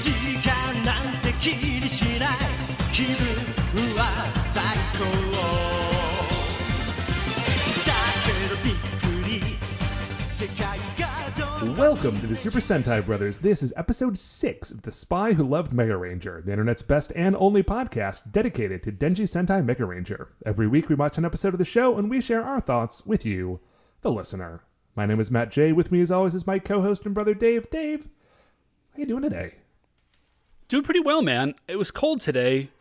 時間なんて気にしない気分は最高だけどびっくり世界がどう Welcome to the Super Sentai Brothers. This is episode 6 of The Spy Who Loved Mega Ranger, the internet's best and only podcast dedicated to Denji Sentai Mega Ranger. Every week we watch an episode of the show and we share our thoughts with you, the listener. My name is Matt J. With me as always is my co-host and brother Dave. Dave, how you doing today? Doing pretty well, man. It was cold today,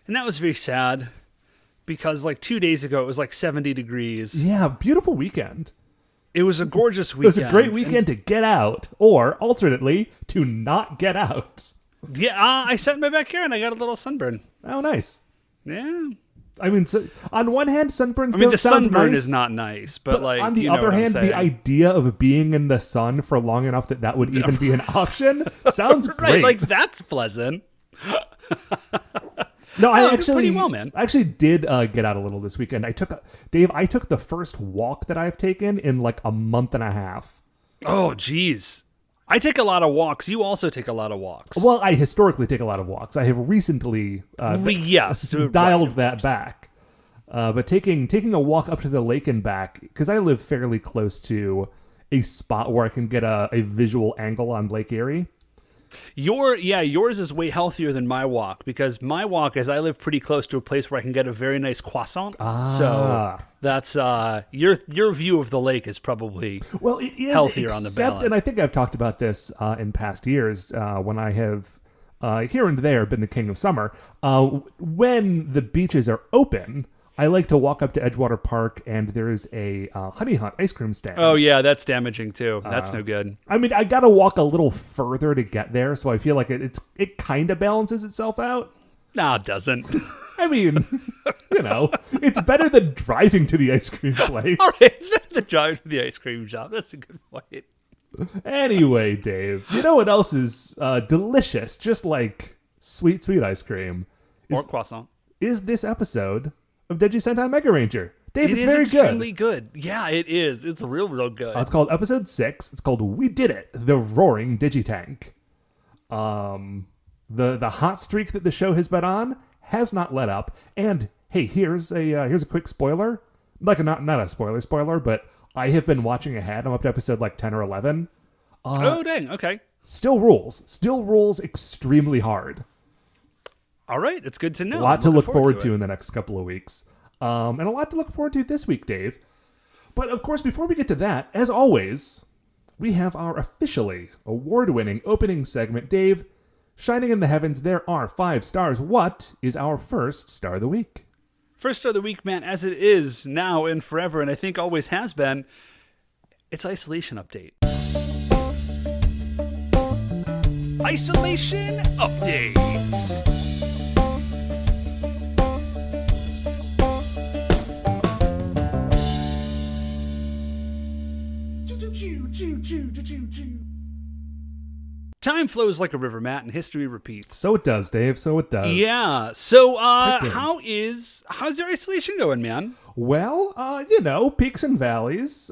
and that was very sad because like 2 days ago it was like 70 degrees. Yeah, beautiful weekend. It was a gorgeous It weekend. was a great weekend to get out, or alternately, to not get out. Yeah, I sat in my backyard and I got a little sunburn. Oh, nice. Yeah. I mean, so, on one hand, sunburns I mean, don't the sound sunburn nice, is not nice, but like, on the you know other what I'm hand, the saying. idea of being in the sun for long enough that would even be an option sounds Right, great. like that's pleasant. No, I it was actually pretty well, man. I actually did get out a little this weekend. I took the first walk that I've taken in like a month and a half. Oh, geez. I take a lot of walks. You also take a lot of walks. Well, I historically take a lot of walks. I have recently yes. dialed right, that back. But taking a walk up to the lake and back, because I live fairly close to a spot where I can get a visual angle on Lake Erie. Yours is way healthier than my walk because my walk is I live pretty close to a place where I can get a very nice croissant. So that's your view of the lake is probably Well, it is healthier on the balance. And I think I've talked about this in past years when I have here and there been the king of summer. When the beaches are open, I like to walk up to Edgewater Park, and there is a Honey Hunt ice cream stand. Oh yeah, that's damaging too. That's no good. I mean, I gotta walk a little further to get there, so I feel like it kind of balances itself out. Nah, it doesn't. I mean, you know, it's better than driving to the ice cream place. All right, it's better than driving to the ice cream shop. That's a good point. Anyway, Dave, you know what else is delicious, just like sweet, sweet ice cream? Or croissant. Is this episode of Denji Sentai Mega Ranger. Dave, it's It very is extremely good. Yeah, it is. It's real good. It's called episode 6. It's called We Did It, The Roaring Digitank. The hot streak that the show has been on has not let up. And hey, here's a quick spoiler. Like not a spoiler, but I have been watching ahead. I'm up to episode like 10 or 11. Oh dang, okay. Still rules extremely hard. All right, it's good to know. A lot I'm to look looking forward to it. in the next couple of weeks. And a lot to look forward to this week, Dave. But of course, before we get to that, as always, we have our officially award-winning opening segment. Dave, shining in the heavens, there are 5 stars. What is our first star of the week? First star of the week, man, as it is now and forever, and I think always has been, it's Isolation Update. Isolation Update. Time flows like a river, Matt, and history repeats. So it does, Dave. So it does. Yeah. So, how's your isolation going, man? Well, peaks and valleys,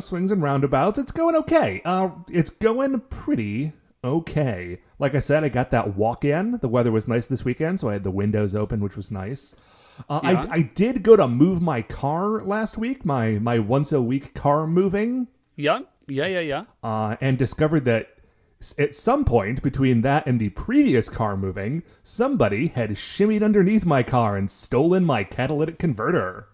swings and roundabouts. It's going okay. It's going pretty okay. Like I said, I got that walk in. The weather was nice this weekend, so I had the windows open, which was nice. Yeah. I did go to move my car last week, my once a week car moving. Yeah. And discovered that at some point between that and the previous car moving, somebody had shimmied underneath my car and stolen my catalytic converter.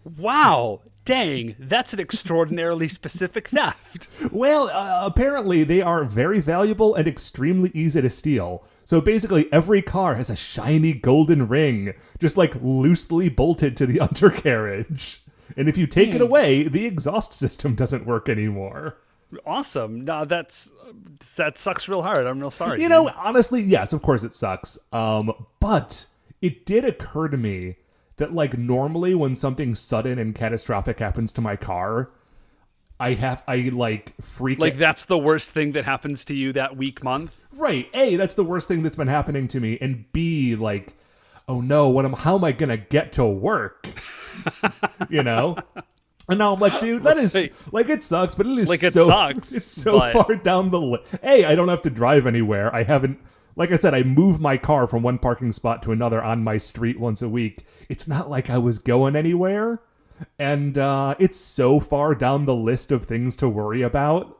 Wow. Dang, that's an extraordinarily specific theft. Well, apparently they are very valuable and extremely easy to steal. So basically every car has a shiny golden ring, just like loosely bolted to the undercarriage. And if you take it away, the exhaust system doesn't work anymore. Awesome. No, that sucks real hard. I'm real sorry. You know, honestly, yes, of course it sucks. But it did occur to me that, like, normally when something sudden and catastrophic happens to my car, I freak out. Like, that's the worst thing that happens to you that week, month? Right. A, that's the worst thing that's been happening to me. And B, like, oh no, how am I going to get to work? You know? And now I'm like, dude, that is like it sucks, but it is Like, it so sucks, it's so but- far down the list. Hey, I don't have to drive anywhere. I haven't, like I said, I move my car from one parking spot to another on my street once a week. It's not like I was going anywhere, and it's so far down the list of things to worry about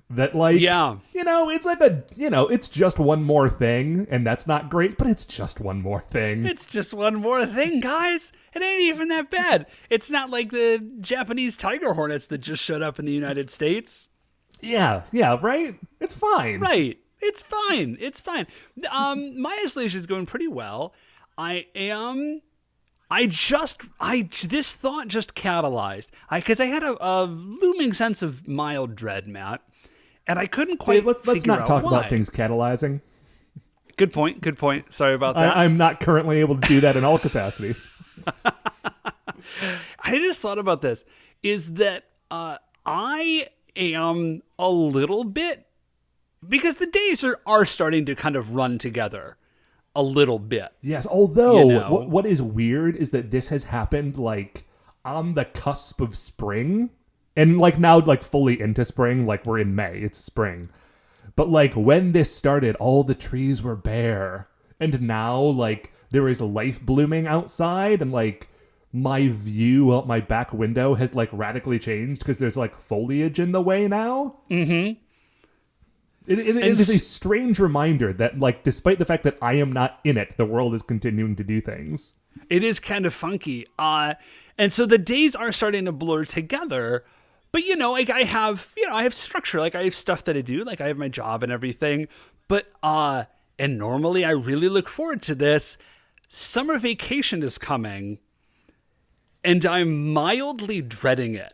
that, like, Yeah. it's like it's just one more thing, and that's not great, but it's just one more thing. It's just one more thing, guys. It ain't even that bad. It's not like the Japanese tiger hornets that just showed up in the United States. Yeah, right? It's fine. Right. It's fine. It's fine. My isolation is going pretty well. This thought just catalyzed. Because I had a looming sense of mild dread, Matt. And I couldn't quite Dave, let's figure not out talk why. about things catalyzing. Good point. Sorry about that. I'm not currently able to do that in all capacities. I just thought about this, is that I am a little bit, because the days are starting to kind of run together a little bit. Yes, although You know. what is weird is that this has happened like on the cusp of spring, and like now like fully into spring, like we're in May, it's spring. But like when this started, all the trees were bare, and now like there is life blooming outside, and like my view out my back window has like radically changed because there's like foliage in the way now. Mm-hmm. It is a strange reminder that, like, despite the fact that I am not in it, the world is continuing to do things. It is kind of funky. And so the days are starting to blur together. But, like I have structure. Like I have stuff that I do. Like I have my job and everything. But, and normally I really look forward to this. Summer vacation is coming. And I'm mildly dreading it.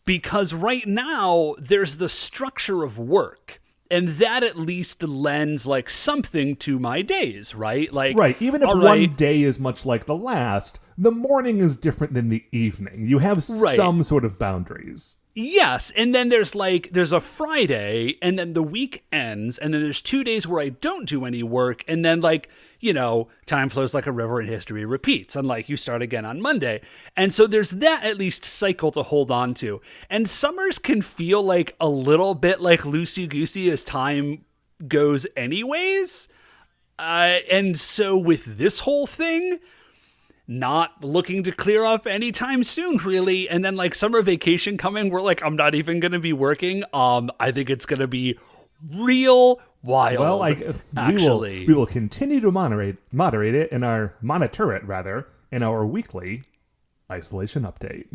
Because right now, there's the structure of work. And that at least lends like something to my days, right? Like, Right, even if all one right, day is much like the last, the morning is different than the evening. You have Right. some sort of boundaries. yes, and then there's a Friday, and then the week ends, and then there's 2 days where I don't do any work, and then time flows like a river and history repeats, and you start again on Monday. And so there's that at least cycle to hold on to. And summers can feel like a little bit like loosey-goosey as time goes anyways. And so with this whole thing, not looking to clear up anytime soon, really. And then summer vacation coming, we're I'm not even going to be working. I think it's going to be real wild. Well, actually, we will continue to monitor it in our weekly isolation update.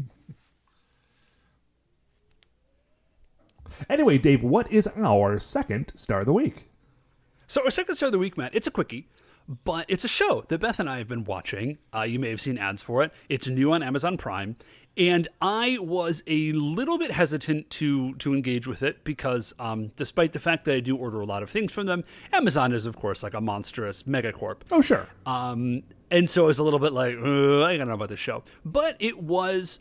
Anyway, Dave, what is our second star of the week? So our second star of the week, Matt, it's a quickie, but it's a show that Beth and I have been watching. You may have seen ads for it. It's new on Amazon Prime. And I was a little bit hesitant to engage with it because despite the fact that I do order a lot of things from them, Amazon is, of course, like a monstrous megacorp. Oh, sure. And so I was a little bit I don't know about this show. But it was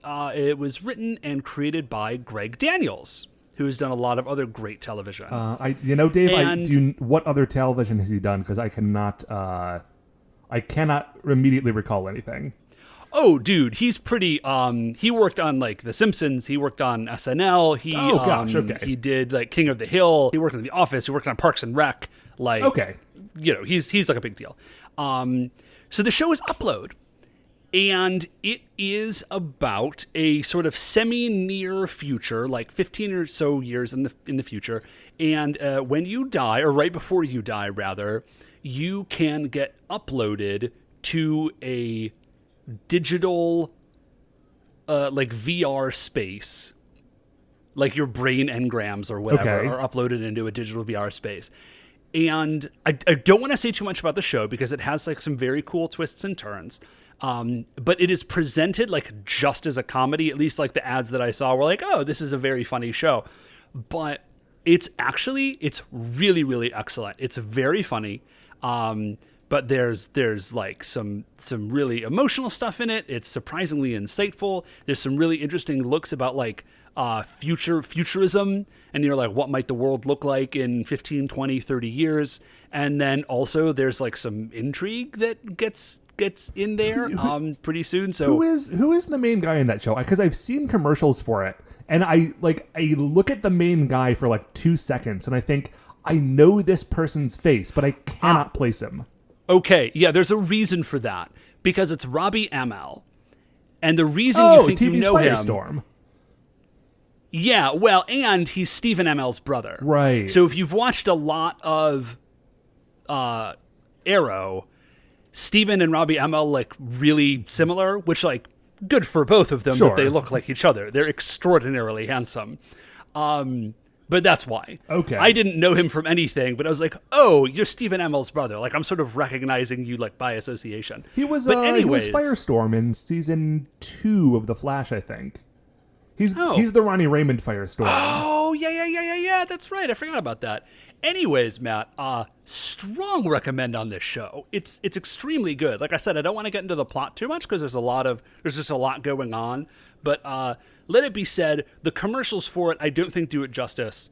written and created by Greg Daniels, who has done a lot of other great television. Dave, what other television has he done? Because I cannot immediately recall anything. Oh, dude, he's pretty. He worked on The Simpsons. He worked on SNL. Okay. He did King of the Hill. He worked on The Office. He worked on Parks and Rec. Okay. He's a big deal. So the show is Upload, and it is about a sort of semi-near future, 15 or so years in the future. And when you die, or right before you die, rather, you can get uploaded to a digital VR space, your brain engrams or whatever are uploaded into a digital VR space. And I don't want to say too much about the show because it has some very cool twists and turns, but it is presented just as a comedy. At least the ads that I saw were oh, this is a very funny show. But it's really, really excellent. It's very funny. But there's some really emotional stuff in it. It's surprisingly insightful. There's some really interesting looks about futurism, and what might the world look like in 15, 20, 30 years. And then also there's some intrigue that gets gets in there pretty soon. So who is the main guy in that show? Because I've seen commercials for it, and I look at the main guy for like 2 seconds, and I think I know this person's face, but I cannot place him. Okay, yeah, there's a reason for that because it's Robbie Amell, and the reason you think TV's you know Firestorm. Yeah, well, and he's Stephen Amell's brother. Right. So if you've watched a lot of Arrow, Stephen and Robbie Amell like really similar, which like good for both of them Sure. that they look like each other. They're extraordinarily handsome. But that's why. Okay. I didn't know him from anything, but I was like, oh, you're Stephen Amell's brother. Like I'm sort of recognizing you like by association. He was anyways, Firestorm in season 2 of The Flash, I think. He's the Ronnie Raymond Firestorm. Oh, yeah. That's right. I forgot about that. Anyways, Matt, strong recommend on this show. It's extremely good. Like I said, I don't want to get into the plot too much because there's just a lot going on. But let it be said, the commercials for it, I don't think do it justice.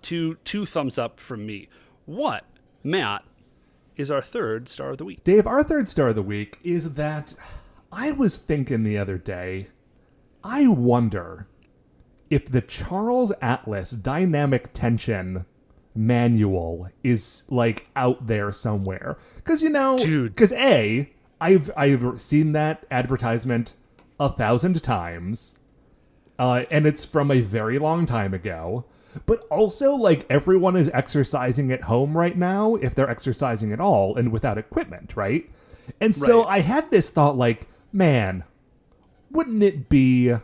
Two thumbs up from me. What, Matt, is our third star of the week? Dave, our third star of the week is that I was thinking the other day, I wonder if the Charles Atlas dynamic tension manual is like out there somewhere. Because, Dude. because I've seen that advertisement 1,000 times, and it's from a very long time ago. But also, like, everyone is exercising at home right now, if they're exercising at all, and without equipment, right? And so Right. I had this thought, like, man, wouldn't it be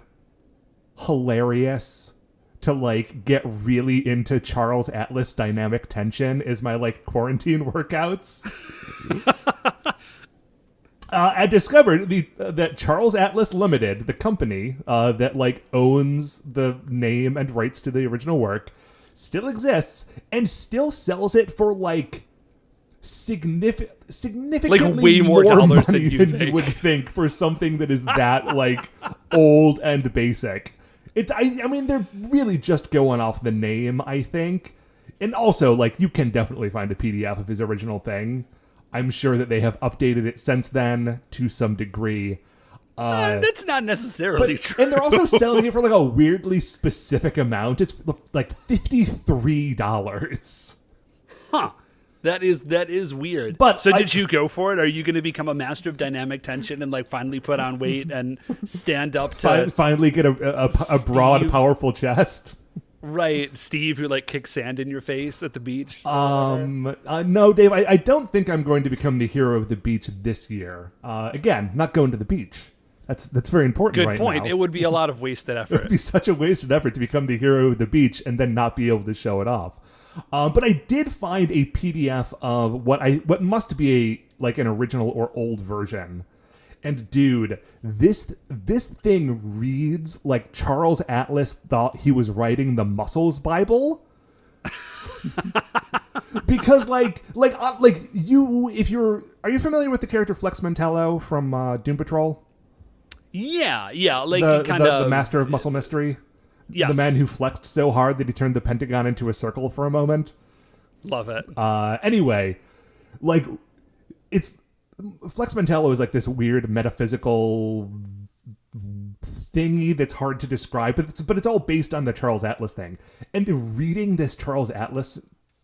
hilarious to, like, get really into Charles Atlas dynamic tension as my, like, quarantine workouts? I discovered that Charles Atlas Limited, the company that like owns the name and rights to the original work, still exists and still sells it for like significantly Like way more dollars money than you you think. would think for something that is that like old and basic. I mean, they're really just going off the name, I think, and also like you can definitely find a PDF of his original thing. I'm sure that they have updated it since then to some degree. That's not necessarily true. And they're also selling it for like a weirdly specific amount. It's like $53. Huh. That is weird. But so did you go for it? Are you going to become a master of dynamic tension and like finally put on weight and stand up to Finally get a broad, Steve. powerful chest? Right, Steve, who like kicks sand in your face at the beach? No, Dave, I don't think I'm going to become the hero of the beach this year. Again, not going to the beach. That's very important Good right point. now. It would be a lot of wasted It effort. would be such a wasted effort to become the hero of the beach and then not be able to show it off. But I did find a PDF of what must be an original or old version. And dude, this thing reads like Charles Atlas thought he was writing the Muscles Bible. Because are you familiar with the character Flex Mentallo from Doom Patrol? Yeah, like The master of muscle mystery? Yes. The man who flexed so hard that he turned the Pentagon into a circle for a moment? Love it. Anyway, like, it's... Flex Mentallo is like this weird metaphysical thingy that's hard to describe, but it's all based on the Charles Atlas thing. And reading this Charles Atlas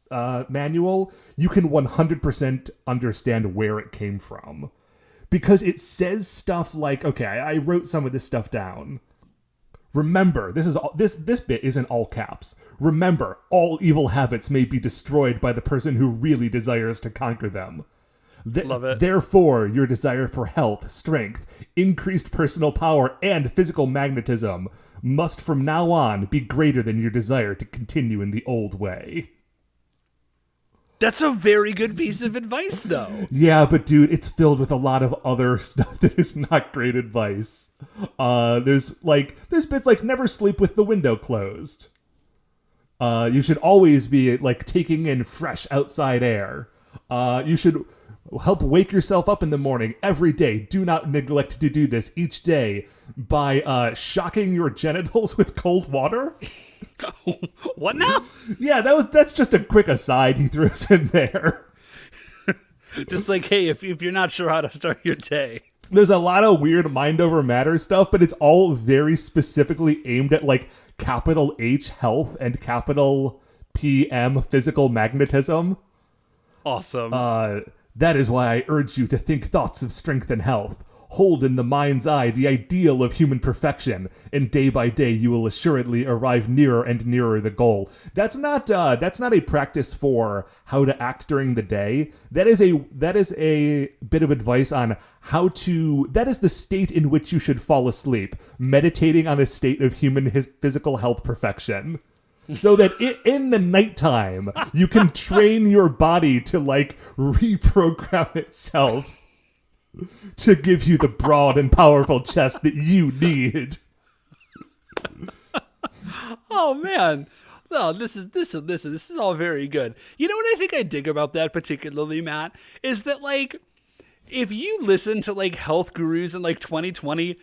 manual, you can 100% understand where it came from. Because it says stuff like, okay, I wrote some of this stuff down. Remember, this bit is in all caps. Remember, all evil habits may be destroyed by the person who really desires to conquer them. Love it. Therefore, your desire for health, strength, increased personal power, and physical magnetism must from now on be greater than your desire to continue in the old way. That's a very good piece of advice, though. Yeah, but dude, it's filled with a lot of other stuff that is not great advice. There's bits like never sleep with the window closed. You should always be like taking in fresh outside air. You should help wake yourself up in the morning every day. Do not neglect to do this each day by shocking your genitals with cold water. What now? Yeah, that's just a quick aside he throws in there. Just like, hey, if you're not sure how to start your day. There's a lot of weird mind over matter stuff, but it's all very specifically aimed at like capital H health and capital PM physical magnetism. Awesome. That is why I urge you to think thoughts of strength and health. Hold in the mind's eye the ideal of human perfection, and day by day you will assuredly arrive nearer and nearer the goal. That's not a practice for how to act during the day. That is a bit of advice on how to. That is the state in which you should fall asleep, meditating on a state of human physical health perfection. So that in the nighttime, you can train your body to like reprogram itself to give you the broad and powerful chest that you need. Oh man. No, this is all very good. You know what I think I dig about that particularly, Matt, is that like if you listen to like health gurus in like 2020,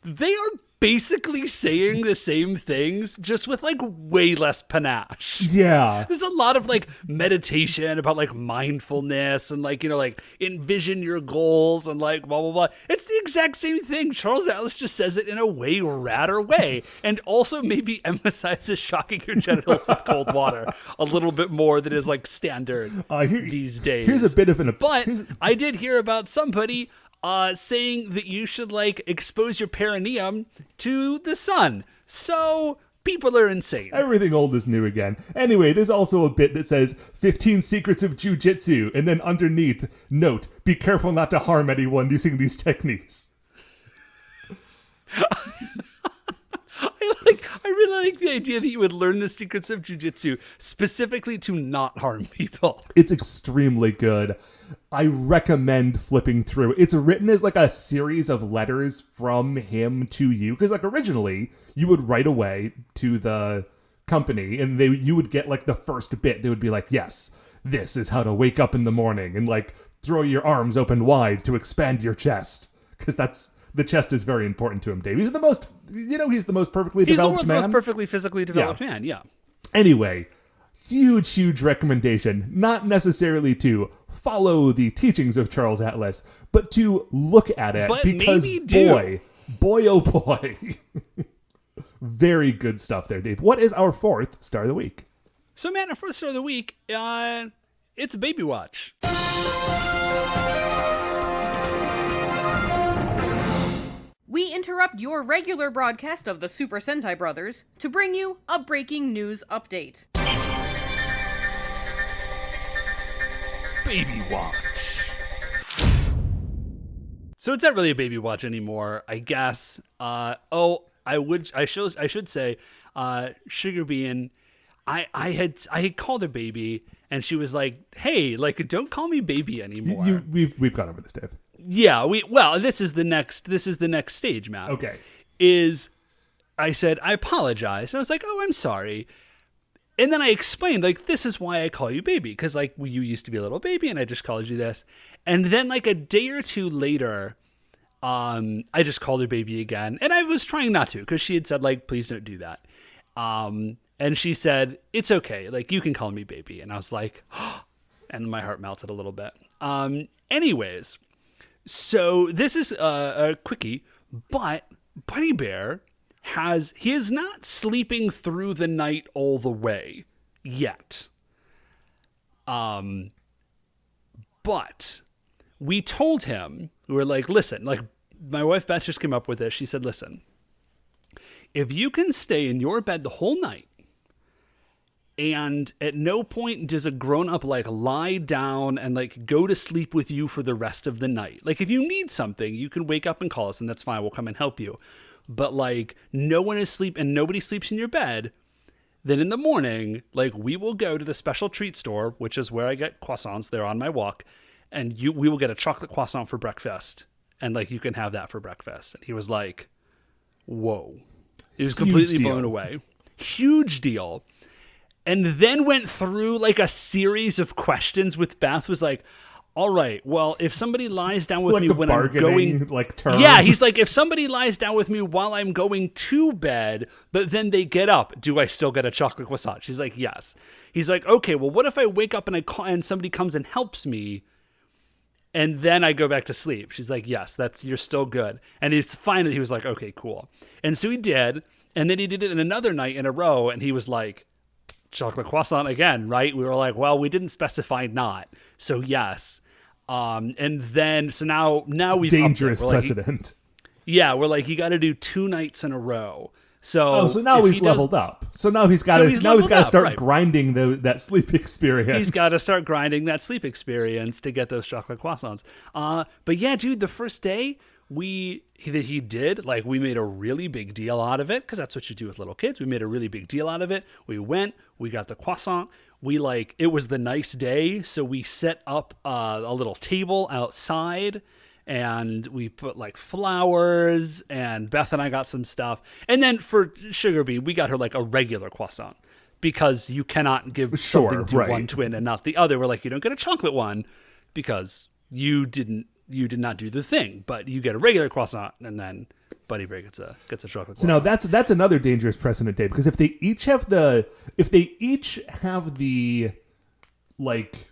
they are basically saying the same things, just with like way less panache. Yeah. There's a lot of like meditation about like mindfulness and like, you know, like envision your goals and like blah, blah, blah. It's the exact same thing. Charles Atlas just says it in a way radder way, and also maybe emphasizes shocking your genitals with cold water a little bit more than is like standard these days. Here's a bit of an... But I did hear about somebody saying that you should like expose your perineum to the sun. So people are insane. Everything old is new again. Anyway, there's also a bit that says 15 secrets of jujitsu, and then underneath, note, be careful not to harm anyone using these techniques. I really like the idea that you would learn the secrets of jujitsu specifically to not harm people. It's extremely good. I recommend flipping through. It's written as like a series of letters from him to you, because like originally you would write away to the company and you would get like the first bit. They would be like, yes, this is how to wake up in the morning, and like throw your arms open wide to expand your chest, because the chest is very important to him, Dave. He's the most perfectly developed man. He's the world's most perfectly physically developed man, yeah. Anyway, huge recommendation, not necessarily to follow the teachings of Charles Atlas, but to look at it, but because maybe do. boy, oh boy. Very good stuff there, Dave. What is our fourth star of the week? So, Matt, our fourth star of the week, it's Baby Watch. We interrupt your regular broadcast of the Super Sentai Brothers to bring you a breaking news update. Baby Watch. So it's not really a Baby Watch anymore, I guess. I should say, Sugar Bean, I had called her baby, and she was like, "Hey, like, don't call me baby anymore." We've gone over this, Dave. Yeah, this is the next stage, Matt. Okay. I said, I apologize. And I was like, oh, I'm sorry. And then I explained, like, this is why I call you baby. Because, like, you used to be a little baby, and I just called you this. And then, like, a day or two later, I just called her baby again. And I was trying not to, because she had said, like, please don't do that. And she said, it's okay. Like, you can call me baby. And I was like, oh, and my heart melted a little bit. Anyways, so this is a quickie, but Bunny Bear he is not sleeping through the night all the way yet. But we told him, we were like, listen, like, my wife Beth just came up with this. She said, listen, if you can stay in your bed the whole night, and at no point does a grown-up like lie down and like go to sleep with you for the rest of the night. Like, if you need something, you can wake up and call us, and that's fine. We'll come and help you. But like, no one is asleep and nobody sleeps in your bed, then in the morning, like, we will go to the special treat store, which is where I get croissants. They're on my walk, and we will get a chocolate croissant for breakfast, and like, you can have that for breakfast. And he was like, whoa. He was completely blown away. Huge deal. And then went through like a series of questions with Beth. Was like, all right, well, if somebody lies down with like me when I'm going, like, terms. Yeah, he's like, if somebody lies down with me while I'm going to bed, but then they get up, do I still get a chocolate croissant? She's like, yes. He's like, okay, well, what if I wake up and I call and somebody comes and helps me? And then I go back to sleep. She's like, yes, you're still good. And he was like, okay, cool. And so he did. And then he did it in another night in a row. And he was like, chocolate croissant again, right? We were like, well, we didn't specify not. So yes. And then, so now we've dangerous upped it. precedent. We're like, you got to do 2 nights in a row. So so now he's leveled up. So now he's got to start grinding that sleep experience. He's got to start grinding that sleep experience to get those chocolate croissants. But yeah, dude, the first day he did, like, we made a really big deal out of it, because that's what you do with little kids. We made a really big deal out of it. We went, we got the croissant. It was the nice day, so we set up a little table outside. And we put like flowers, and Beth and I got some stuff. And then for Sugar Bee, we got her like a regular croissant, because you cannot give something to one twin and not the other. We're like, you don't get a chocolate one because you did not do the thing, but you get a regular croissant, and then Buddy Bear gets a chocolate croissant. So now that's another dangerous precedent, Dave, because if they each have the like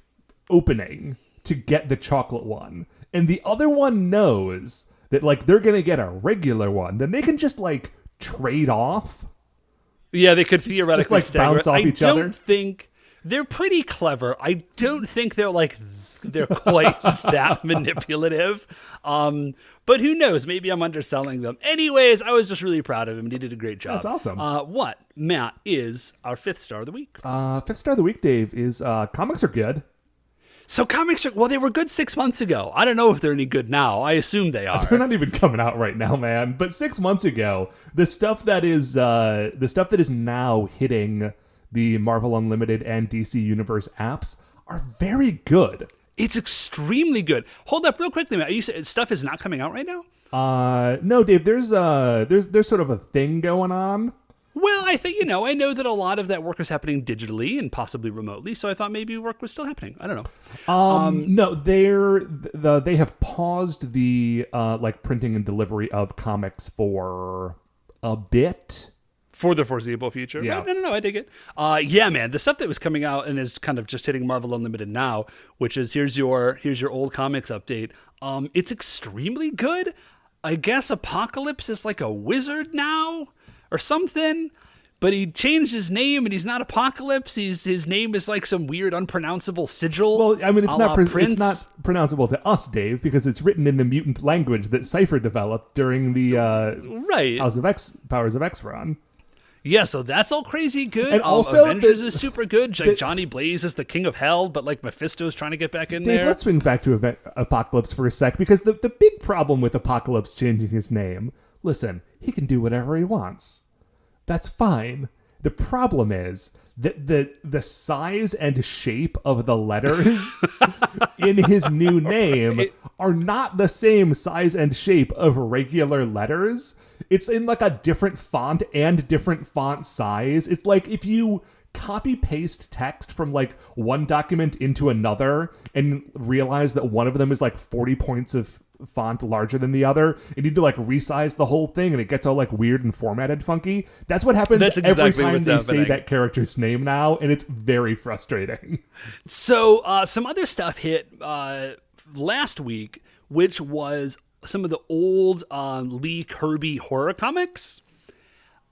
opening to get the chocolate one, and the other one knows that like they're gonna get a regular one, then they can just like trade off. Yeah, they could theoretically just like bounce off each other. I don't think they're pretty clever. I don't think they're quite that manipulative. But who knows? Maybe I'm underselling them. Anyways, I was just really proud of him. He did a great job. That's awesome. What, Matt, is our 5th star of the week? 5th star of the week, Dave, is comics are good. So comics they were good 6 months ago. I don't know if they're any good now. I assume they are. They're not even coming out right now, man. But 6 months ago, the stuff that is now hitting the Marvel Unlimited and DC Universe apps are very good. It's extremely good. Hold up real quickly, Matt. You said stuff is not coming out right now? No, Dave, there's sort of a thing going on. Well, I think, I know that a lot of that work is happening digitally and possibly remotely, so I thought maybe work was still happening. I don't know. No, they have paused the like printing and delivery of comics for a bit. For the foreseeable future. Yeah. No, I dig it. Yeah, man, the stuff that was coming out and is kind of just hitting Marvel Unlimited now, which is here's your old comics update. It's extremely good. I guess Apocalypse is like a wizard now or something, but he changed his name and he's not Apocalypse. His name is like some weird unpronounceable sigil. Well, I mean, it's not pronounceable to us, Dave, because it's written in the mutant language that Cypher developed during the Powers of X run. Yeah, so that's all crazy good. And also, Avengers is super good. Johnny Blaze is the king of hell, but like Mephisto's trying to get back in Dave, there. Let's swing back to Apocalypse for a sec, because the big problem with Apocalypse changing his name, listen, he can do whatever he wants. That's fine. The problem is that the size and shape of the letters in his new name are not the same size and shape of regular letters. It's in like a different font and different font size. It's like if you copy paste text from like one document into another and realize that one of them is like 40 points of font larger than the other, you need to like resize the whole thing and it gets all like weird and formatted funky. That's what happens every time they say that character's name now, and it's very frustrating. So some other stuff hit last week, which was some of the old Lee Kirby horror comics.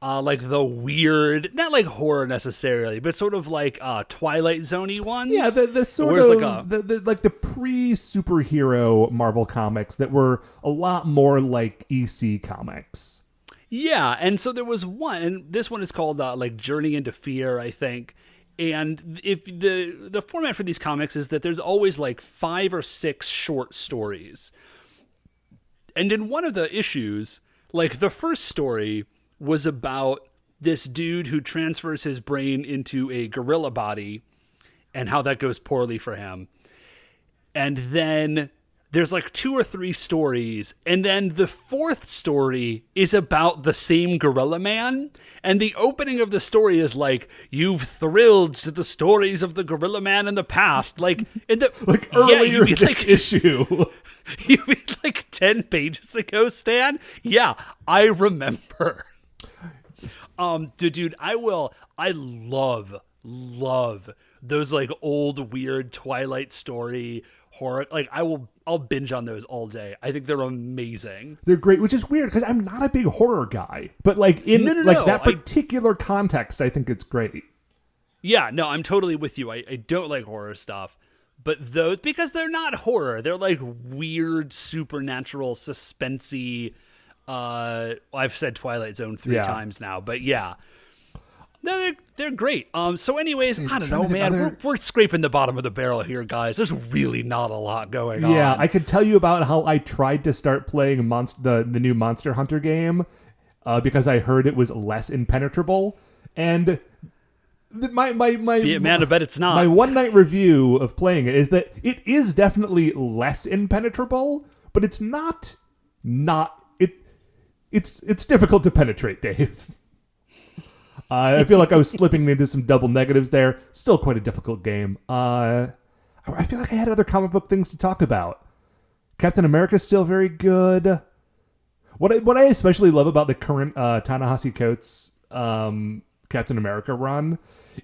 Like the weird, not like horror necessarily, but sort of like Twilight Zone-y ones. Yeah, the sort of like the pre-superhero Marvel comics that were a lot more like EC comics. Yeah, and so there was one, and this one is called like Journey into Fear, I think. And if the format for these comics is that there's always like 5 or 6 short stories. And in one of the issues, like the first story was about this dude who transfers his brain into a gorilla body and how that goes poorly for him. And then there's like 2 or 3 stories. And then the 4th story is about the same gorilla man. And the opening of the story is like, you've thrilled to the stories of the gorilla man in the past. Like in the like earlier this issue. You mean like 10 pages ago, Stan? Yeah, I remember. Dude, I love those like old weird Twilight story horror. Like I'll binge on those all day. I think they're amazing. They're great, which is weird because I'm not a big horror guy, but like in that particular context, I think it's great. Yeah, no, I'm totally with you. I don't like horror stuff, but those, because they're not horror, they're like weird supernatural suspensey. I've said Twilight Zone 3 times now, but yeah. No, they're great. So anyways, I don't know, man. We're scraping the bottom of the barrel here, guys. There's really not a lot going on. Yeah, I could tell you about how I tried to start playing the new Monster Hunter game because I heard it was less impenetrable. And my be it man, I bet it's not. My one night review of playing it is that it is definitely less impenetrable, but it's not it's difficult to penetrate, Dave. I feel like I was slipping into some double negatives there. Still quite a difficult game. I feel like I had other comic book things to talk about. Captain America's still very good. What I especially love about the current Ta-Nehisi Coates Captain America run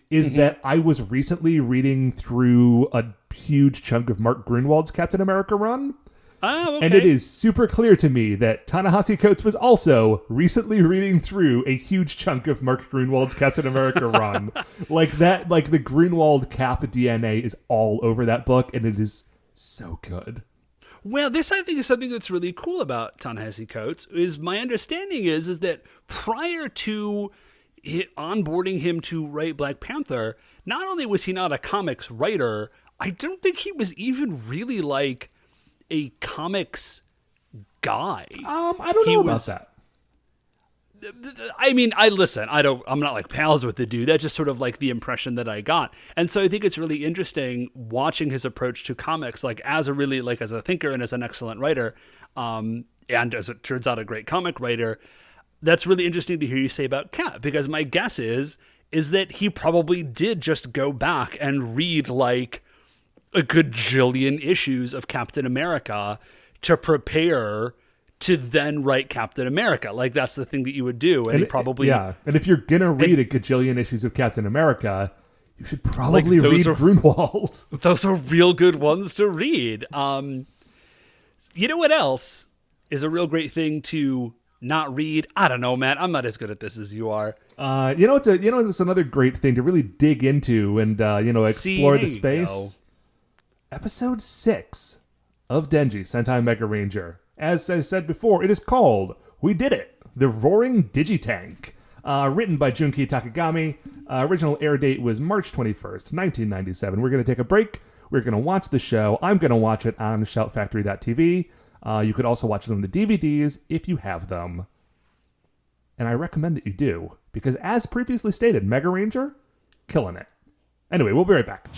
is that I was recently reading through a huge chunk of Mark Gruenwald's Captain America run. Oh, okay. And it is super clear to me that Ta-Nehisi Coates was also recently reading through a huge chunk of Mark Gruenwald's Captain America run. Like the Gruenwald Cap DNA is all over that book, and it is so good. Well, this I think is something that's really cool about Ta-Nehisi Coates. Is my understanding is that prior to onboarding him to write Black Panther, not only was he not a comics writer, I don't think he was even really like a comics guy. I don't know about that. I mean, I'm not like pals with the dude. That's just sort of like the impression that I got. And so I think it's really interesting watching his approach to comics, like as a thinker and as an excellent writer, and as it turns out, a great comic writer. That's really interesting to hear you say about Cap, because my guess is that he probably did just go back and read like a gajillion issues of Captain America to prepare to then write Captain America. Like that's the thing that you would do. And he probably... Yeah. And if you're going to read a gajillion issues of Captain America, you should probably read Grunwald. Those are real good ones to read. You know what else is a real great thing to not read? I don't know, man. I'm not as good at this as you are. It's another great thing to really dig into and explore the space. Episode 6 of Denji Sentai Mega Ranger. As I said before, it is called We Did It, The Roaring Digitank. Written by Junki Takagami. Original air date was March 21st, 1997. We're going to take a break. We're going to watch the show. I'm going to watch it on shoutfactory.tv. You could also watch it on the DVDs if you have them. And I recommend that you do, because as previously stated, Mega Ranger, killing it. Anyway, we'll be right back.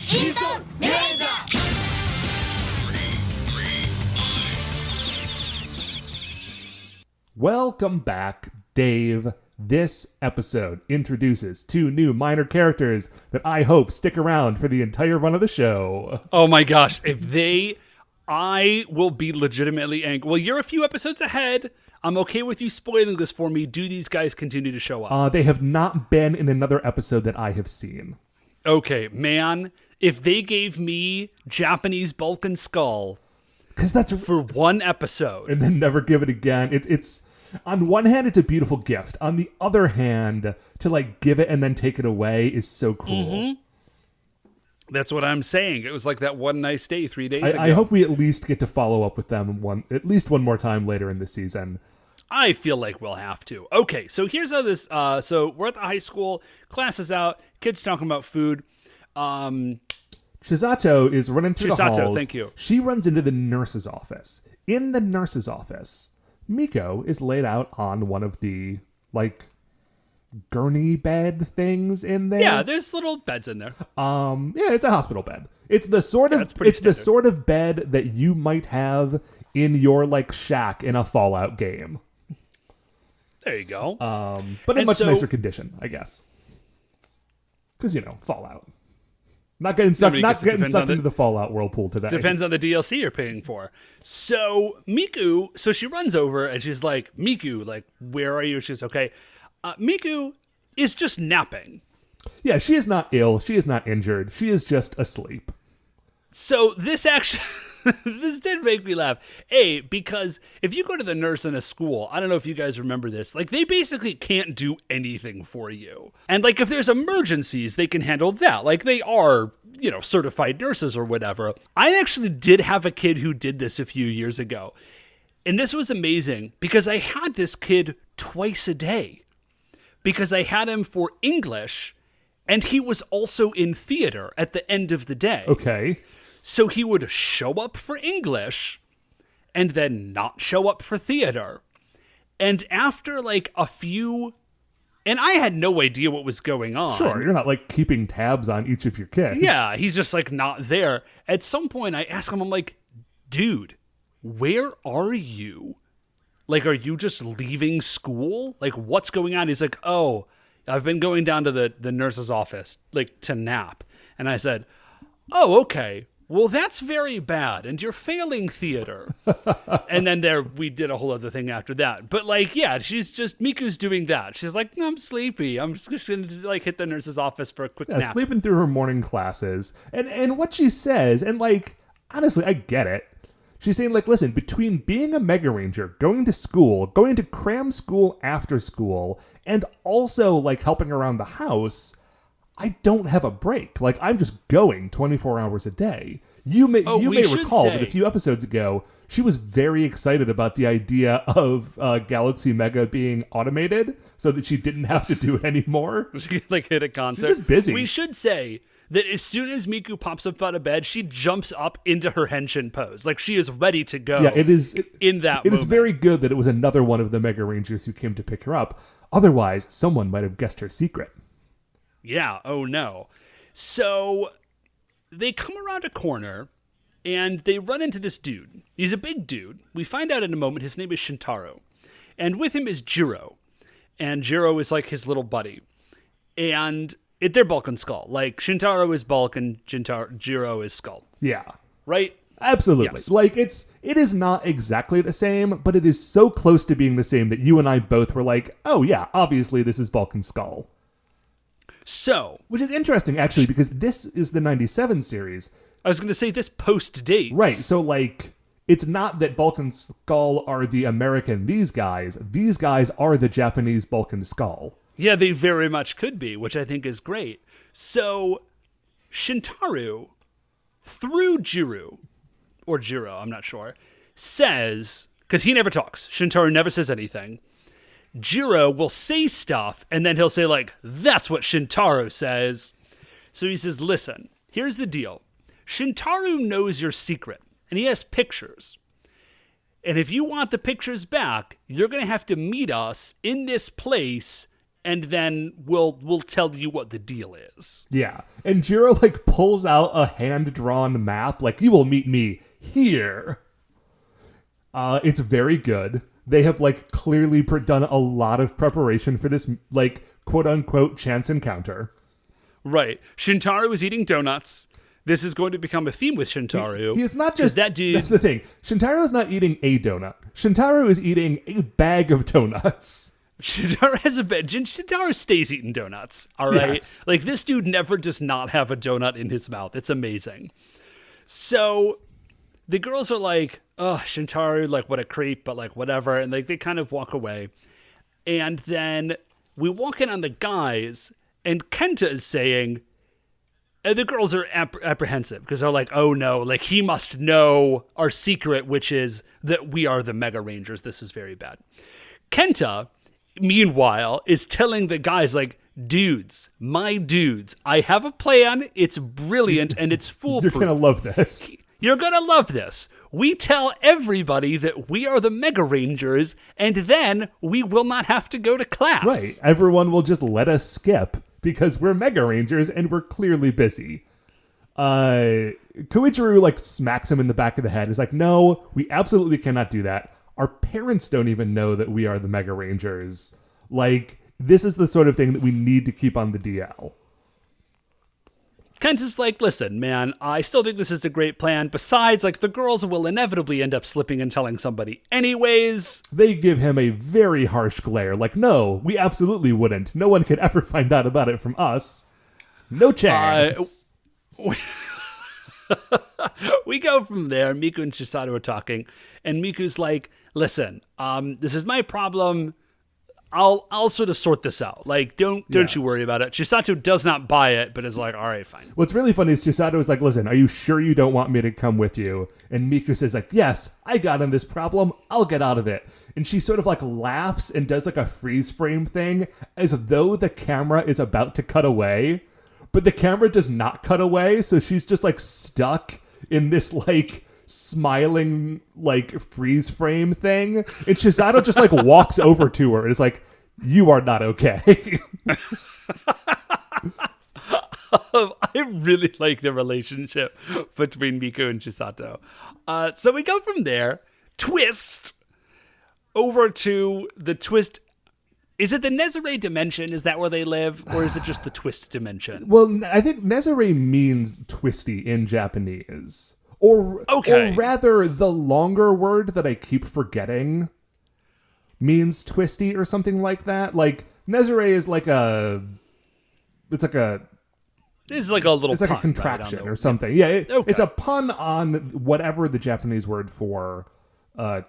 Welcome back, Dave. This episode introduces 2 new minor characters that I hope stick around for the entire run of the show. Oh my gosh, I will be legitimately angry. Well, you're a few episodes ahead. I'm okay with you spoiling this for me. Do these guys continue to show up? They have not been in another episode that I have seen. Okay, man. If they gave me Japanese Bulk and Skull... Because that's for one episode, and then never give it again. It's on one hand, it's a beautiful gift. On the other hand, to like give it and then take it away is so cruel. Mm-hmm. That's what I'm saying. It was like that one nice day 3 days ago. I hope we at least get to follow up with them at least one more time later in the season. I feel like we'll have to. Okay, so here's how this. So we're at the high school. Class is out. Kids talking about food. Chisato is running through the halls. Thank you. She runs into the nurse's office. In the nurse's office, Miko is laid out on one of the, like, gurney bed things in there. Yeah, there's little beds in there. Yeah, it's a hospital bed. It's the sort of bed that you might have in your, like, shack in a Fallout game. There you go. But in much nicer condition, I guess. Because, Fallout. Not getting sucked into the Fallout whirlpool today. Depends on the DLC you're paying for. So Miku, she runs over and she's like, Miku, like, where are you? She's okay. Miku is just napping. Yeah, she is not ill. She is not injured. She is just asleep. So this actually, this did make me laugh. Because if you go to the nurse in a school, I don't know if you guys remember this, like they basically can't do anything for you. And like if there's emergencies, they can handle that. Like they are, certified nurses or whatever. I actually did have a kid who did this a few years ago. And this was amazing because I had this kid twice a day because I had him for English and he was also in theater at the end of the day. Okay. So he would show up for English and then not show up for theater. And after like a few, and I had no idea what was going on. Sure, you're not like keeping tabs on each of your kids. Yeah, he's just like not there. At some point I asked him, I'm like, dude, where are you? Like, are you just leaving school? Like, what's going on? He's like, oh, I've been going down to the nurse's office, like to nap. And I said, oh, okay. Well, that's very bad, and you're failing theater. And then we did a whole other thing after that. But like, yeah, Miku's doing that. She's like, no, I'm sleepy. I'm just gonna like hit the nurse's office for a quick nap. Sleeping through her morning classes. And what she says, and like, honestly, I get it. She's saying like, listen, between being a Mega Ranger, going to school, going to cram school after school, and also like helping around the house, I don't have a break. Like, I'm just going 24 hours a day. You may recall that a few episodes ago, she was very excited about the idea of Galaxy Mega being automated so that she didn't have to do it anymore. She like hit a concert. She's just busy. We should say that as soon as Miku pops up out of bed, she jumps up into her henshin pose. Like, she is ready to go. Yeah, it is. In that It moment. is very good that it was another one of the Mega Rangers who came to pick her up. Otherwise, someone might have guessed her secret. Yeah, oh no. So they come around a corner and they run into this dude. He's a big dude. We find out in a moment his name is Shintaro. And with him is Jiro. And Jiro is like his little buddy. And they're Bulk and Skull. Like, Shintaro is Bulk and Jiro is Skull. Yeah. Right? Absolutely. Yes. Like, it is not exactly the same, but it is so close to being the same that you and I both were like, oh yeah, obviously this is Bulk and Skull. So, Which is interesting, actually, because this is the 97 series. I was going to say this post-dates. Right, so, like, it's not that Bulk and Skull are the American these guys. These guys are the Japanese Bulk and Skull. Yeah, they very much could be, which I think is great. So, Shintaro, through Jiro, I'm not sure, says, because he never talks, Shintaro never says anything, Jiro will say stuff, and then he'll say, like, that's what Shintaro says. So he says, listen, here's the deal. Shintaro knows your secret, and he has pictures. And if you want the pictures back, you're going to have to meet us in this place, and then we'll tell you what the deal is. Yeah, and Jiro, like, pulls out a hand-drawn map, like, you will meet me here. It's very good. They have, like, clearly done a lot of preparation for this, like, quote-unquote chance encounter. Right. Shintaro is eating donuts. This is going to become a theme with Shintaro. He is not just... that dude... That's the thing. Shintaro is not eating a donut. Shintaro is eating a bag of donuts. Shintaro has a bed. Shintaro stays eating donuts, all right? Yes. Like, this dude never does not have a donut in his mouth. It's amazing. So... the girls are like, oh, Shintaro, like, what a creep, but, like, whatever. And, like, they kind of walk away. And then we walk in on the guys, and Kenta is saying, and the girls are apprehensive because they're like, oh, no, like, he must know our secret, which is that we are the Mega Rangers. This is very bad. Kenta, meanwhile, is telling the guys, like, dudes, my dudes, I have a plan. It's brilliant, and it's foolproof. You're going to love this. You're going to love this. We tell everybody that we are the Mega Rangers, and then we will not have to go to class. Right. Everyone will just let us skip because we're Mega Rangers and we're clearly busy. Koichiro, like, smacks him in the back of the head. He's like, no, we absolutely cannot do that. Our parents don't even know that we are the Mega Rangers. Like, this is the sort of thing that we need to keep on the DL. Kenta's like, listen, man, I still think this is a great plan. Besides, like, the girls will inevitably end up slipping and telling somebody anyways. They give him a very harsh glare, like, no, we absolutely wouldn't. No one could ever find out about it from us. No chance. We go from there. Miku and Chisato are talking, and Miku's like, "Listen, this is my problem. I'll sort of sort this out. Like, don't you worry about it." Chisato does not buy it, but is like, "All right, fine." What's really funny is Chisato is like, "Listen, are you sure you don't want me to come with you?" And Miku says like, "Yes, I got in this problem. I'll get out of it." And she sort of like laughs and does like a freeze frame thing as though the camera is about to cut away, but the camera does not cut away. So she's just like stuck in this like smiling like freeze frame thing. And Chisato just like walks over to her and is like, "You are not okay." I really like the relationship between Miku and Chisato. So we go from there, twist, over to the twist. Is it the Nezare dimension? Is that where they live? Or is it just the twist dimension? Well, I think Nezare means twisty in Japanese. Or rather, the longer word that I keep forgetting means twisty or something like that. Like, Nezare is like a... It's like a... It's like a little It's like pun, a contraction right, or something. Yeah, Okay. It's a pun on whatever the Japanese word for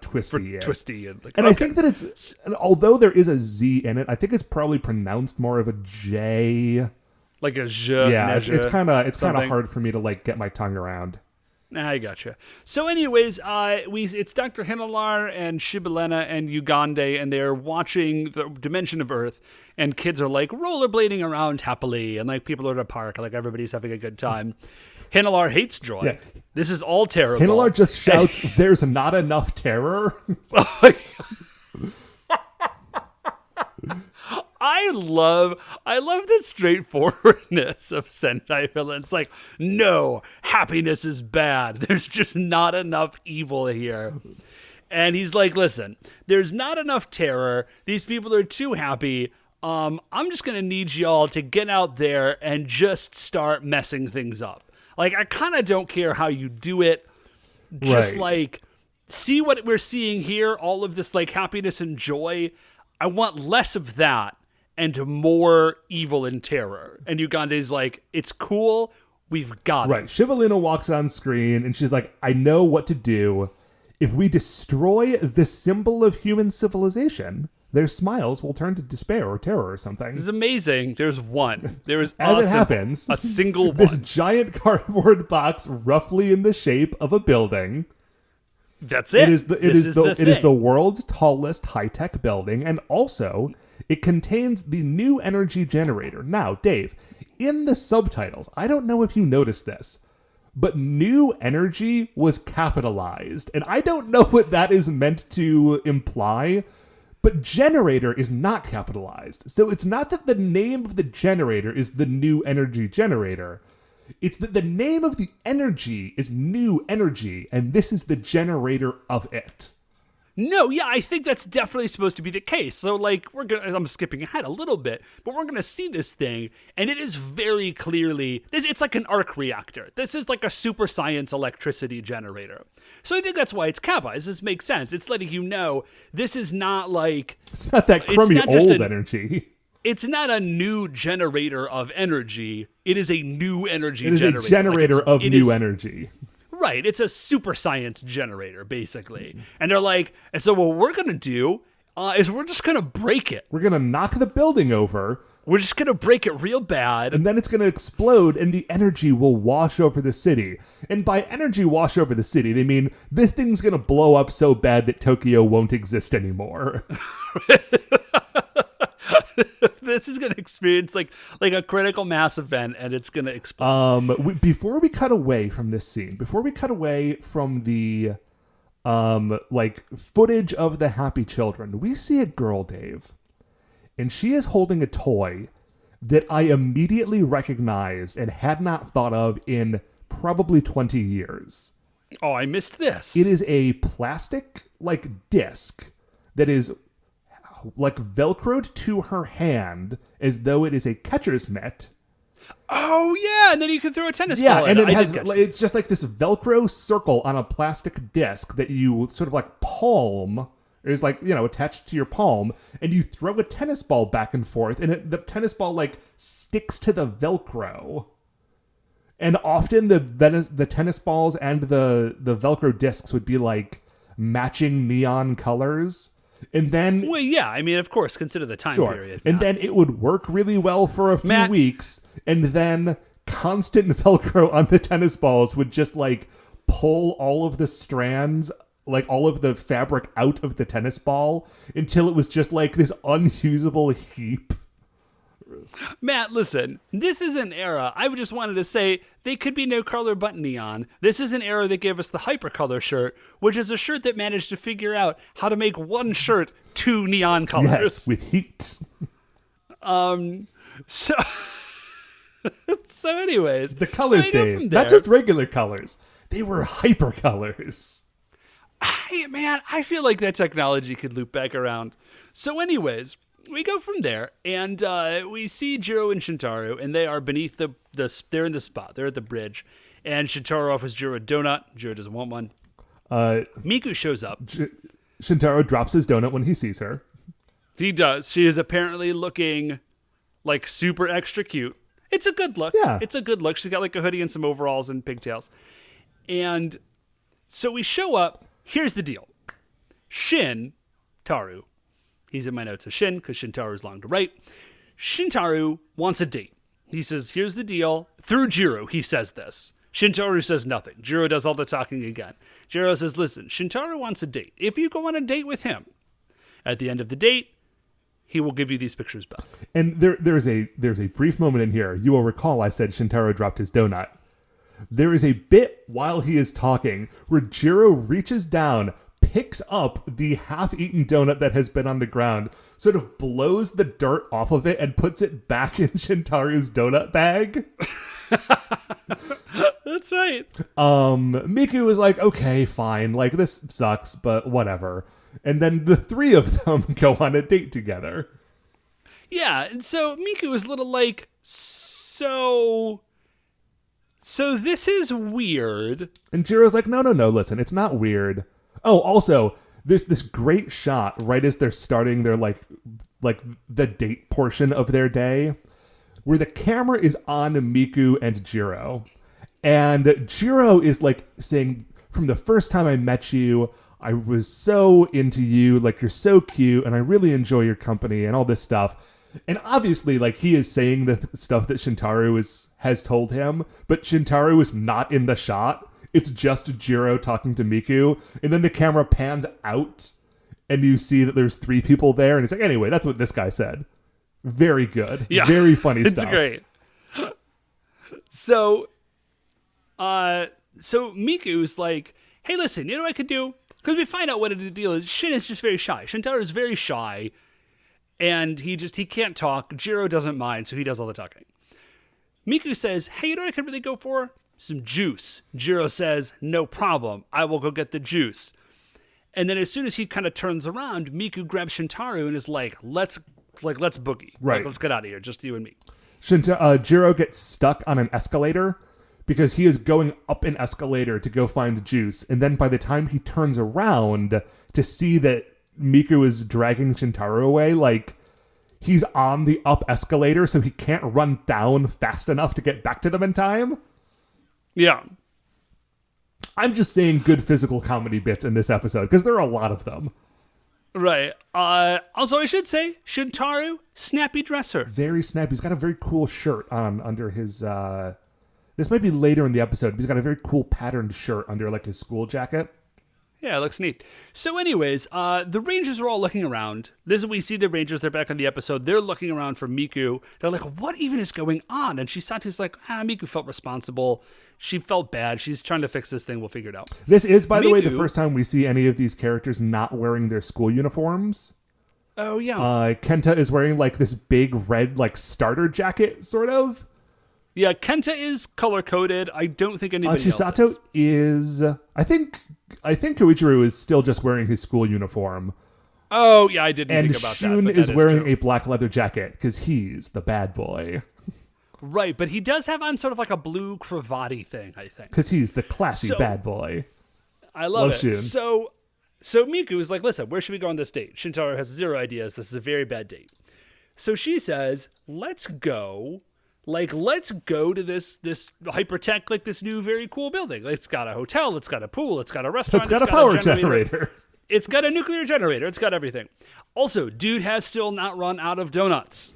twisty is. Twisty. And I think that it's... Although there is a Z in it, I think it's probably pronounced more of a J. Like a je. Yeah, neige, it's kind of something. hard for me to like get my tongue around. I gotcha. So anyways, it's Dr. Hinelar and Shibalena and Ugande, and they're watching the Dimension of Earth, and kids are like rollerblading around happily, and like people are at a park, like everybody's having a good time. Hinelar hates joy. Yeah. This is all terrible. Hinelar just shouts, "There's not enough terror." I love the straightforwardness of Sentai villains. Like, no, happiness is bad. There's just not enough evil here. And he's like, "Listen, there's not enough terror. These people are too happy. I'm just going to need y'all to get out there and just start messing things up. Like, I kind of don't care how you do it. Just Right. like, see what we're seeing here, all of this like happiness and joy. I want less of that and more evil and terror." And Ugande's like, "It's cool. We've got Right. it." Shibalina walks on screen and she's like, "I know what to do. If we destroy the symbol of human civilization, their smiles will turn to despair or terror or something." This is amazing. There's one. There is As it happens, a single one. this giant cardboard box roughly in the shape of a building. That's it. It is the thing. world's tallest high-tech building, and also it contains the new energy generator. Now, Dave, in the subtitles, I don't know if you noticed this, but new energy was capitalized, and I don't know what that is meant to imply, but generator is not capitalized. So it's not that the name of the generator is the new energy generator. It's that the name of the energy is new energy, and this is the generator of it. No, yeah, I think that's definitely supposed to be the case. So, like, I'm skipping ahead a little bit, but we're gonna see this thing, and it is very clearly, it's like an arc reactor. This is like a super science electricity generator. So I think that's why it's capitalized. This makes sense. It's letting you know this is not like... It's not that crummy not just old energy. It's not a new generator of energy. It is a new energy It is generator. a generator of it new is- energy. Right, it's a super science generator, basically. And they're like, and so what we're going to do is we're just going to break it. We're going to knock the building over, We're just going to break it real bad. and then it's going to explode, and the energy will wash over the city. And by energy wash over the city, they mean this thing's going to blow up so bad that Tokyo won't exist anymore. This is going to experience like a critical mass event, and it's going to explode. Before we cut away from this scene, before we cut away from the like footage of the happy children, we see a girl, Dave, and she is holding a toy that I immediately recognized and had not thought of in probably 20 years. Oh, I missed this. It is a plastic like disc that is like velcroed to her hand as though it is a catcher's mitt. Oh, yeah, and then you can throw a tennis Yeah, ball and at it it. has it's just like this velcro circle on a plastic disc that you sort of like palm is like, attached to your palm, and you throw a tennis ball back and forth, and the tennis ball like sticks to the Velcro. And often the tennis balls and the Velcro discs would be like matching neon colors. And then, well, yeah, I mean, of course, consider the time period. And then it would work really well for a few Matt. weeks, and then constant Velcro on the tennis balls would just like pull all of the strands, like all of the fabric out of the tennis ball until it was just like this unusable heap. Matt, listen, this is an era. I just wanted to say they could be no color but neon. This is an era that gave us the Hypercolor shirt, which is a shirt that managed to figure out how to make one shirt 2 neon colors. Yes, with heat. So anyways. The colors, so I know Dave. from Not there- just regular colors. They were hypercolors. I feel like that technology could loop back around. So anyways, we go from there, and we see Jiro and Shintaro, and they are beneath they're in the spot. They're at the bridge, and Shintaro offers Jiro a donut. Jiro doesn't want one. Miku shows up. Shintaro drops his donut when he sees her. He does. She is apparently looking like super extra cute. It's a good look. Yeah. It's a good look. She's got like a hoodie and some overalls and pigtails. And so we show up. Here's the deal. Taru. He's in my notes as Shin because Shintaro is long to write. Shintaro wants a date. He says, here's the deal. Through Jiro, he says this. Shintaro says nothing. Jiro does all the talking again. Jiro says, listen, Shintaro wants a date. If you go on a date with him, at the end of the date, he will give you these pictures back. And there's a brief moment in here. You will recall I said Shintaro dropped his donut. There is a bit while he is talking where Jiro reaches down, picks up the half-eaten donut that has been on the ground, sort of blows the dirt off of it, and puts it back in Shintaro's donut bag. That's right. Miku was like, okay, fine, like this sucks, but whatever. And then the three of them go on a date together. Yeah, and so Miku is a little like, so this is weird. And Jiro's like, no, listen, it's not weird. Oh, also, there's this great shot right as they're starting their like the date portion of their day, where the camera is on Miku and Jiro. And Jiro is like saying, from the first time I met you, I was so into you, like you're so cute, and I really enjoy your company and all this stuff. And obviously, like, he is saying the stuff that Shintaro has told him, but Shintaro is not in the shot. It's just Jiro talking to Miku, and then the camera pans out, and you see that there's 3 people there, and it's like, anyway, that's what this guy said. Very good. Yeah. Very funny It's stuff. great. So Miku's like, hey, listen, you know what I could do? Because we find out what the deal is. Shin is just very shy. Shintaro is very shy, and he can't talk. Jiro doesn't mind, so he does all the talking. Miku says, hey, you know what I could really go for? Some juice. Jiro says, no problem. I will go get the juice. And then as soon as he kind of turns around, Miku grabs Shintaro and is like, let's boogie. Right. Like, let's get out of here, just you and me. Jiro gets stuck on an escalator because he is going up an escalator to go find juice. And then by the time he turns around to see that Miku is dragging Shintaro away, like, he's on the up escalator, so he can't run down fast enough to get back to them in time. Yeah. I'm just saying good physical comedy bits in this episode, because there are a lot of them. Right. Also, I should say, Shintaro, snappy dresser. Very snappy. He's got a very cool shirt on under his... This might be later in the episode, but he's got a very cool patterned shirt under, like, his school jacket. Yeah, it looks neat. So anyways, the Rangers are all looking around. We see the Rangers, they're back on the episode. They're looking around for Miku. They're like, what even is going on? And Chisato's like, Miku felt responsible. She felt bad. She's trying to fix this thing. We'll figure it out. This is, by the way, the Miku- first time we see any of these characters not wearing their school uniforms. Oh, yeah. Kenta is wearing, like, this big red, like, starter jacket, sort of. Yeah, Kenta is color-coded. I don't think anybody else Chisato is... I think Koichiro is still just wearing his school uniform. Oh, yeah, I didn't And think about Shun that. But is that wearing true. a black leather jacket, because he's the bad boy. Right, but he does have on sort of like a blue cravat thing, I think. Because he's the classy bad boy. I love it. Shun. So Miku is like, listen, where should we go on this date? Shintaro has zero ideas. This is a very bad date. So she says, let's go to this hypertech, like this new very cool building. It's got a hotel, it's got a pool, it's got a restaurant, It's got a power generator. It's got a nuclear generator, it's got everything. Also, dude has still not run out of donuts.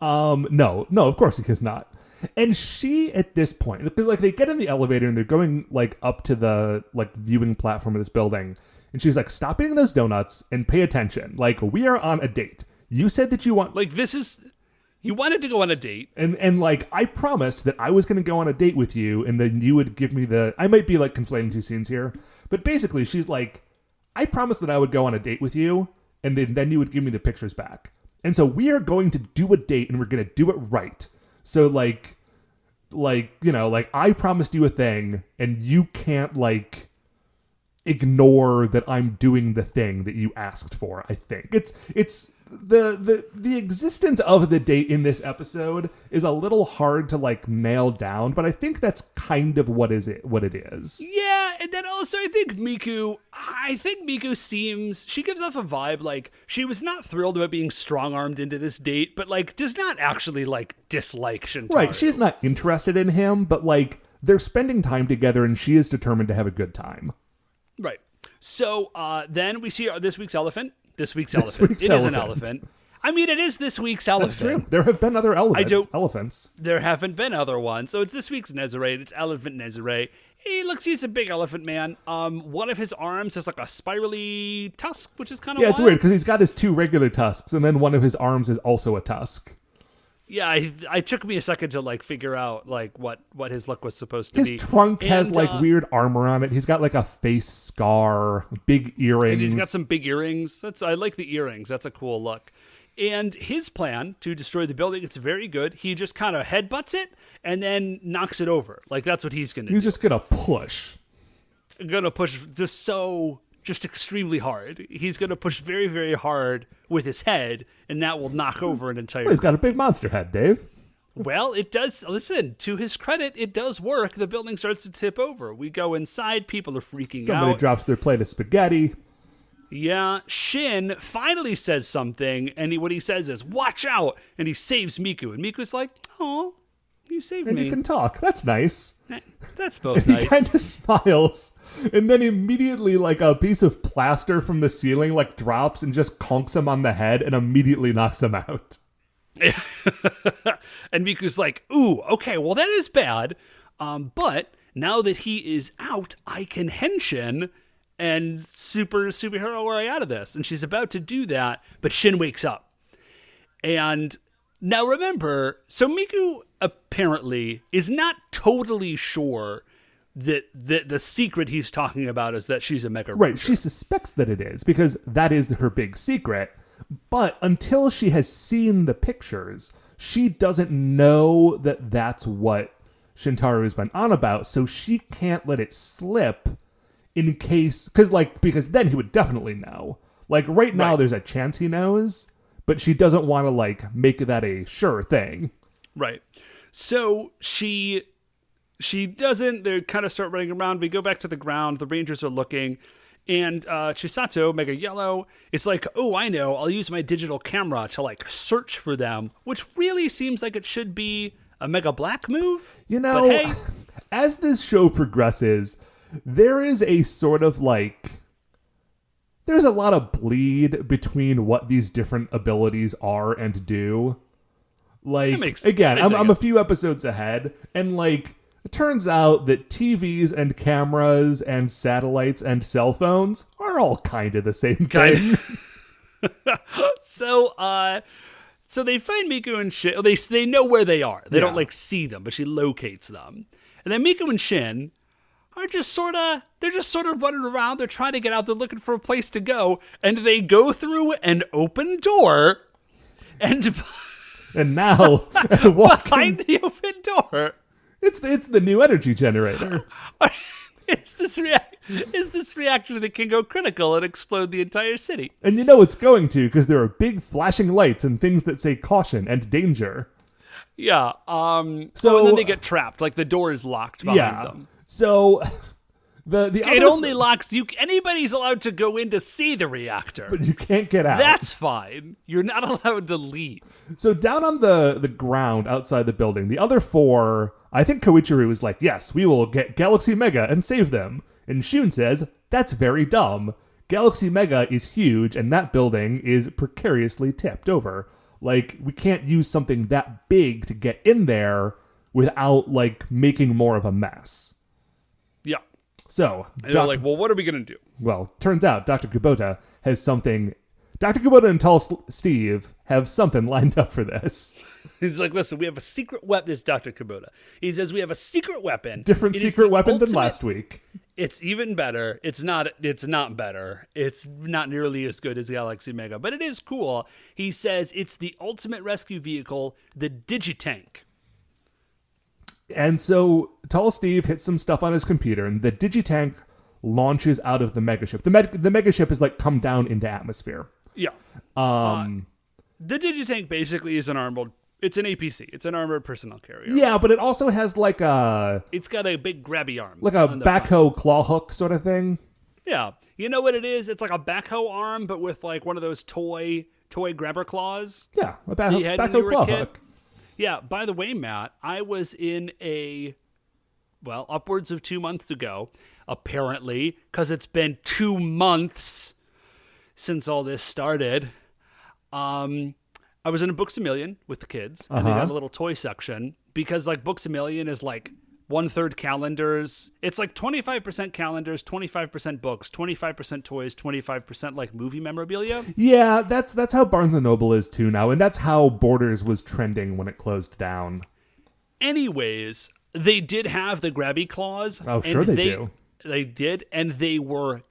No, of course he has not. And she, at this point, because like they get in the elevator and they're going like up to the like viewing platform of this building, and she's like, stop eating those donuts and pay attention. Like, we are on a date. You said that you want You wanted to go on a date. and like I promised that I was going to go on a date with you, and then you would give me I might be like conflating two scenes here, but basically she's like, I promised that I would go on a date with you, and then you would give me the pictures back. And so we are going to do a date, and we're going to do it right. So like I promised you a thing, and you can't like ignore that I'm doing the thing that you asked for. I think it's the existence of the date in this episode is a little hard to like nail down, but I think that's kind of what it is. Yeah, and then also I think Miku seems, she gives off a vibe like she was not thrilled about being strong-armed into this date, but like does not actually like dislike Shintaro. Right, she's not interested in him, but like they're spending time together and she is determined to have a good time. Right. So then we see this week's elephant. It is an elephant. I mean, it is this week's elephant. That's true. There have been other elephants. There haven't been other ones. So it's this week's Nezare. It's Elephant Nezare. He's a big elephant man. One of his arms has like a spirally tusk, which is kind of wild. It's weird because he's got his two regular tusks, and then one of his arms is also a tusk. Yeah, I took me a second to like figure out like what his look was supposed to be. His trunk has like weird armor on it. He's got like a face scar, big earrings. And he's got some big earrings. I like the earrings. That's a cool look. And his plan to destroy the building, it's very good. He just kind of headbutts it and then knocks it over. Like that's what he's going to do. He's just going to push. Just extremely hard. He's going to push very, very hard with his head, and that will knock over an entire... Well, he's got a big monster head, Dave. Well, it does... Listen, to his credit, it does work. The building starts to tip over. We go inside. People are freaking out. Somebody drops their plate of spaghetti. Yeah. Shin finally says something, and what he says is, watch out! And he saves Miku. And Miku's like, oh, you saved me. And you can talk. That's nice. That's both nice. He kind of smiles, and then immediately, like, a piece of plaster from the ceiling, like, drops and just conks him on the head and immediately knocks him out. And Miku's like, ooh, okay, well, that is bad. But now that he is out, I can henshin and superhero our way out of this. And she's about to do that, but Shin wakes up. And now remember, so Miku apparently is not totally sure that the secret he's talking about is that she's a Mega Ranger. Right, she suspects that it is, because that is her big secret. But until she has seen the pictures, she doesn't know that that's what Shintaro has been on about, so she can't let it slip in case... Because then he would definitely know. Like, right now, there's a chance he knows, but she doesn't want to, like, make that a sure thing. Right. So she doesn't. They kind of start running around. We go back to the ground. The Rangers are looking. And Chisato, Mega Yellow, is like, oh, I know. I'll use my digital camera to, like, search for them, which really seems like it should be a Mega Black move. You know, but hey, as this show progresses, there is a sort of, like... There's a lot of bleed between what these different abilities are and do. Like, again, I'm a few episodes ahead, and, like, it turns out that TVs and cameras and satellites and cell phones are all kind of the same thing. So they find Miku and Shin. They know where they are. They don't, like, see them, but she locates them. And then Miku and Shin are just sort of running around. They're trying to get out. They're looking for a place to go, and they go through an open door, and now behind the open door, it's the new energy generator. Is this reactor that can go critical and explode the entire city? And you know it's going to, because there are big flashing lights and things that say caution and danger. Yeah. So and then they get trapped. Like the door is locked behind them. So The It other only locks you. Anybody's allowed to go in to see the reactor. but you can't get out. That's fine. You're not allowed to leave. So down on the ground outside the building, the other four, I think Koichiro is like, yes, we will get Galaxy Mega and save them. And Shun says, that's very dumb. Galaxy Mega is huge, and that building is precariously tipped over. Like, we can't use something that big to get in there without, like, making more of a mess. Yeah. So, And they're like, well, what are we going to do? well, turns out Dr. Kubota has something. Dr. Kubota and Tall Steve have something lined up for this. He's like, listen, we have a secret weapon. This is Dr. Kubota. He says, we have a secret weapon. Different It is secret the weapon than ultimate- last week. It's even better. It's not better. It's not nearly as good as Galaxy Mega, but it is cool. He says it's the ultimate rescue vehicle, the Digitank. And so Tall Steve hits some stuff on his computer, and the Digitank launches out of the megaship. The megaship is like come down into atmosphere. Yeah. The Digitank basically is an armored. It's an APC. It's an armored personnel carrier. Yeah, but it also has like a It's got a big grabby arm. like a on the front. backhoe claw hook sort of thing. Yeah. You know what it is? It's like a backhoe arm, but with like one of those toy grabber claws. Yeah, a You had when you backhoe were a claw kid? hook. Yeah, by the way, Matt, I was in upwards of 2 months ago, apparently, because it's been 2 months since all this started. I was in a Books A Million with the kids, and they got a little toy section, because like Books A Million is like 1/3 calendars. It's like 25% calendars, 25% books, 25% toys, 25% like movie memorabilia. Yeah, that's how Barnes and Noble is too now, and that's how Borders was trending when it closed down. Anyways, they did have the grabby claws. Oh, sure and they do. They did, and they were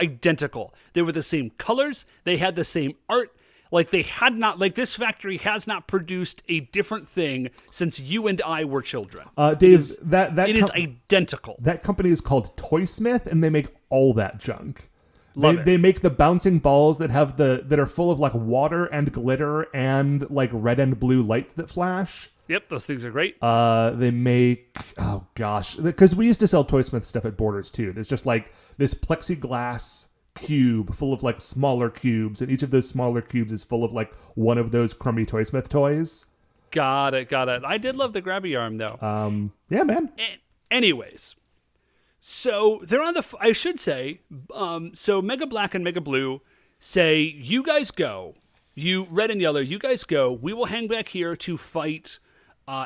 identical. They were the same colors. They had the same art. Like they had not, like this factory has not produced a different thing since you and I were children. Dave, that It is identical. that company is called Toysmith, and they make all that junk. Love it. They make the bouncing balls that have that are full of like water and glitter and like red and blue lights that flash. Yep, those things are great. They make, oh gosh, because we used to sell Toysmith stuff at Borders too. There's just like this plexiglass cube full of like smaller cubes, and each of those smaller cubes is full of like one of those crummy Toysmith toys. Got it. I did love the grabby arm though. Yeah, man. Anyways, so they're on I should say, so Mega Black and Mega Blue say, you guys go. You, Red and Yellow, you guys go. We will hang back here to fight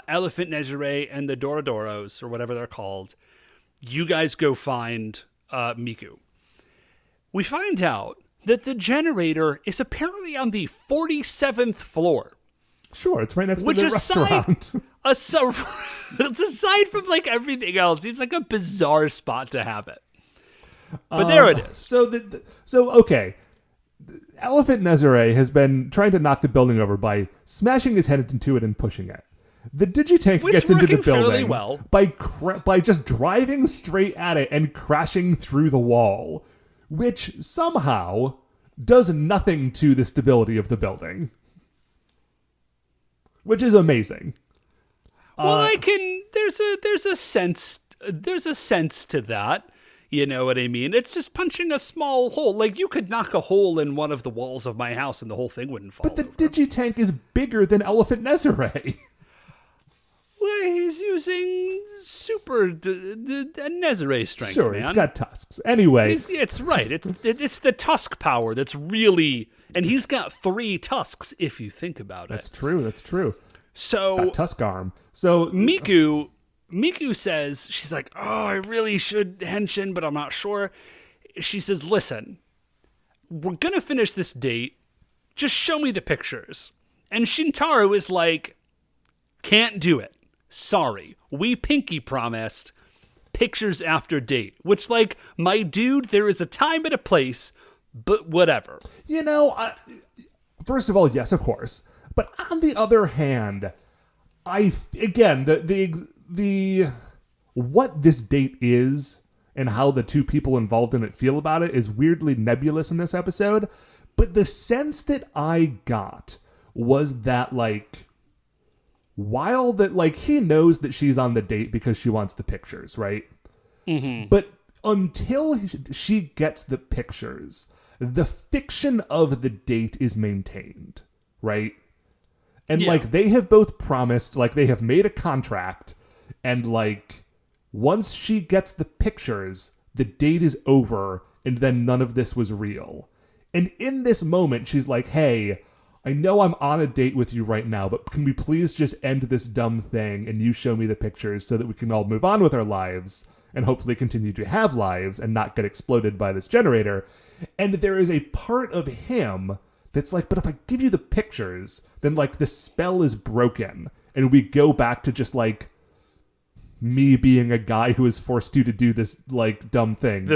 Elephant Nezure and the Dorodoros, or whatever they're called. You guys go find Miku. We find out that the generator is apparently on the 47th floor. Sure, it's right next Which to the aside, restaurant. it's aside from like everything else, seems like a bizarre spot to have it. But there it is. So okay. Elephant Nezure has been trying to knock the building over by smashing his head into it and pushing it. The Digitank Which gets into the working fairly building well. by just driving straight at it and crashing through the wall, which somehow does nothing to the stability of the building, which is amazing. Well, there's a sense to that. You know what I mean? It's just punching a small hole. Like you could knock a hole in one of the walls of my house and the whole thing wouldn't fall. But the over. Digitank is bigger than Elephant Nezure. Well, he's using super Nezure strength, Sure, man. he's got tusks. Anyway, It's right. It's the tusk power that's really, and he's got 3 tusks if you think about it. that's true. So Tusk arm. So Miku says, she's like, oh, I really should henshin, but I'm not sure. She says, listen, we're going to finish this date. Just show me the pictures. And Shintaro is like, can't do it. Sorry. We pinky promised pictures after date. Which, like, my dude, there is a time and a place, but whatever. You know, first of all, yes, of course. But on the other hand, the what this date is and how the two people involved in it feel about it is weirdly nebulous in this episode. But the sense that I got was that, like, while that, like, he knows that she's on the date because she wants the pictures, right? Mm-hmm. But until she gets the pictures, the fiction of the date is maintained, right? And, Yeah. like, they have both promised, like, they have made a contract, and, like, once she gets the pictures, the date is over, and then none of this was real. And in this moment, she's like, hey, I know I'm on a date with you right now, but can we please just end this dumb thing and you show me the pictures so that we can all move on with our lives and hopefully continue to have lives and not get exploded by this generator? And there is a part of him that's like, but if I give you the pictures, then, like, the spell is broken. And we go back to just, like, me being a guy who is forced you to do this, like, dumb thing.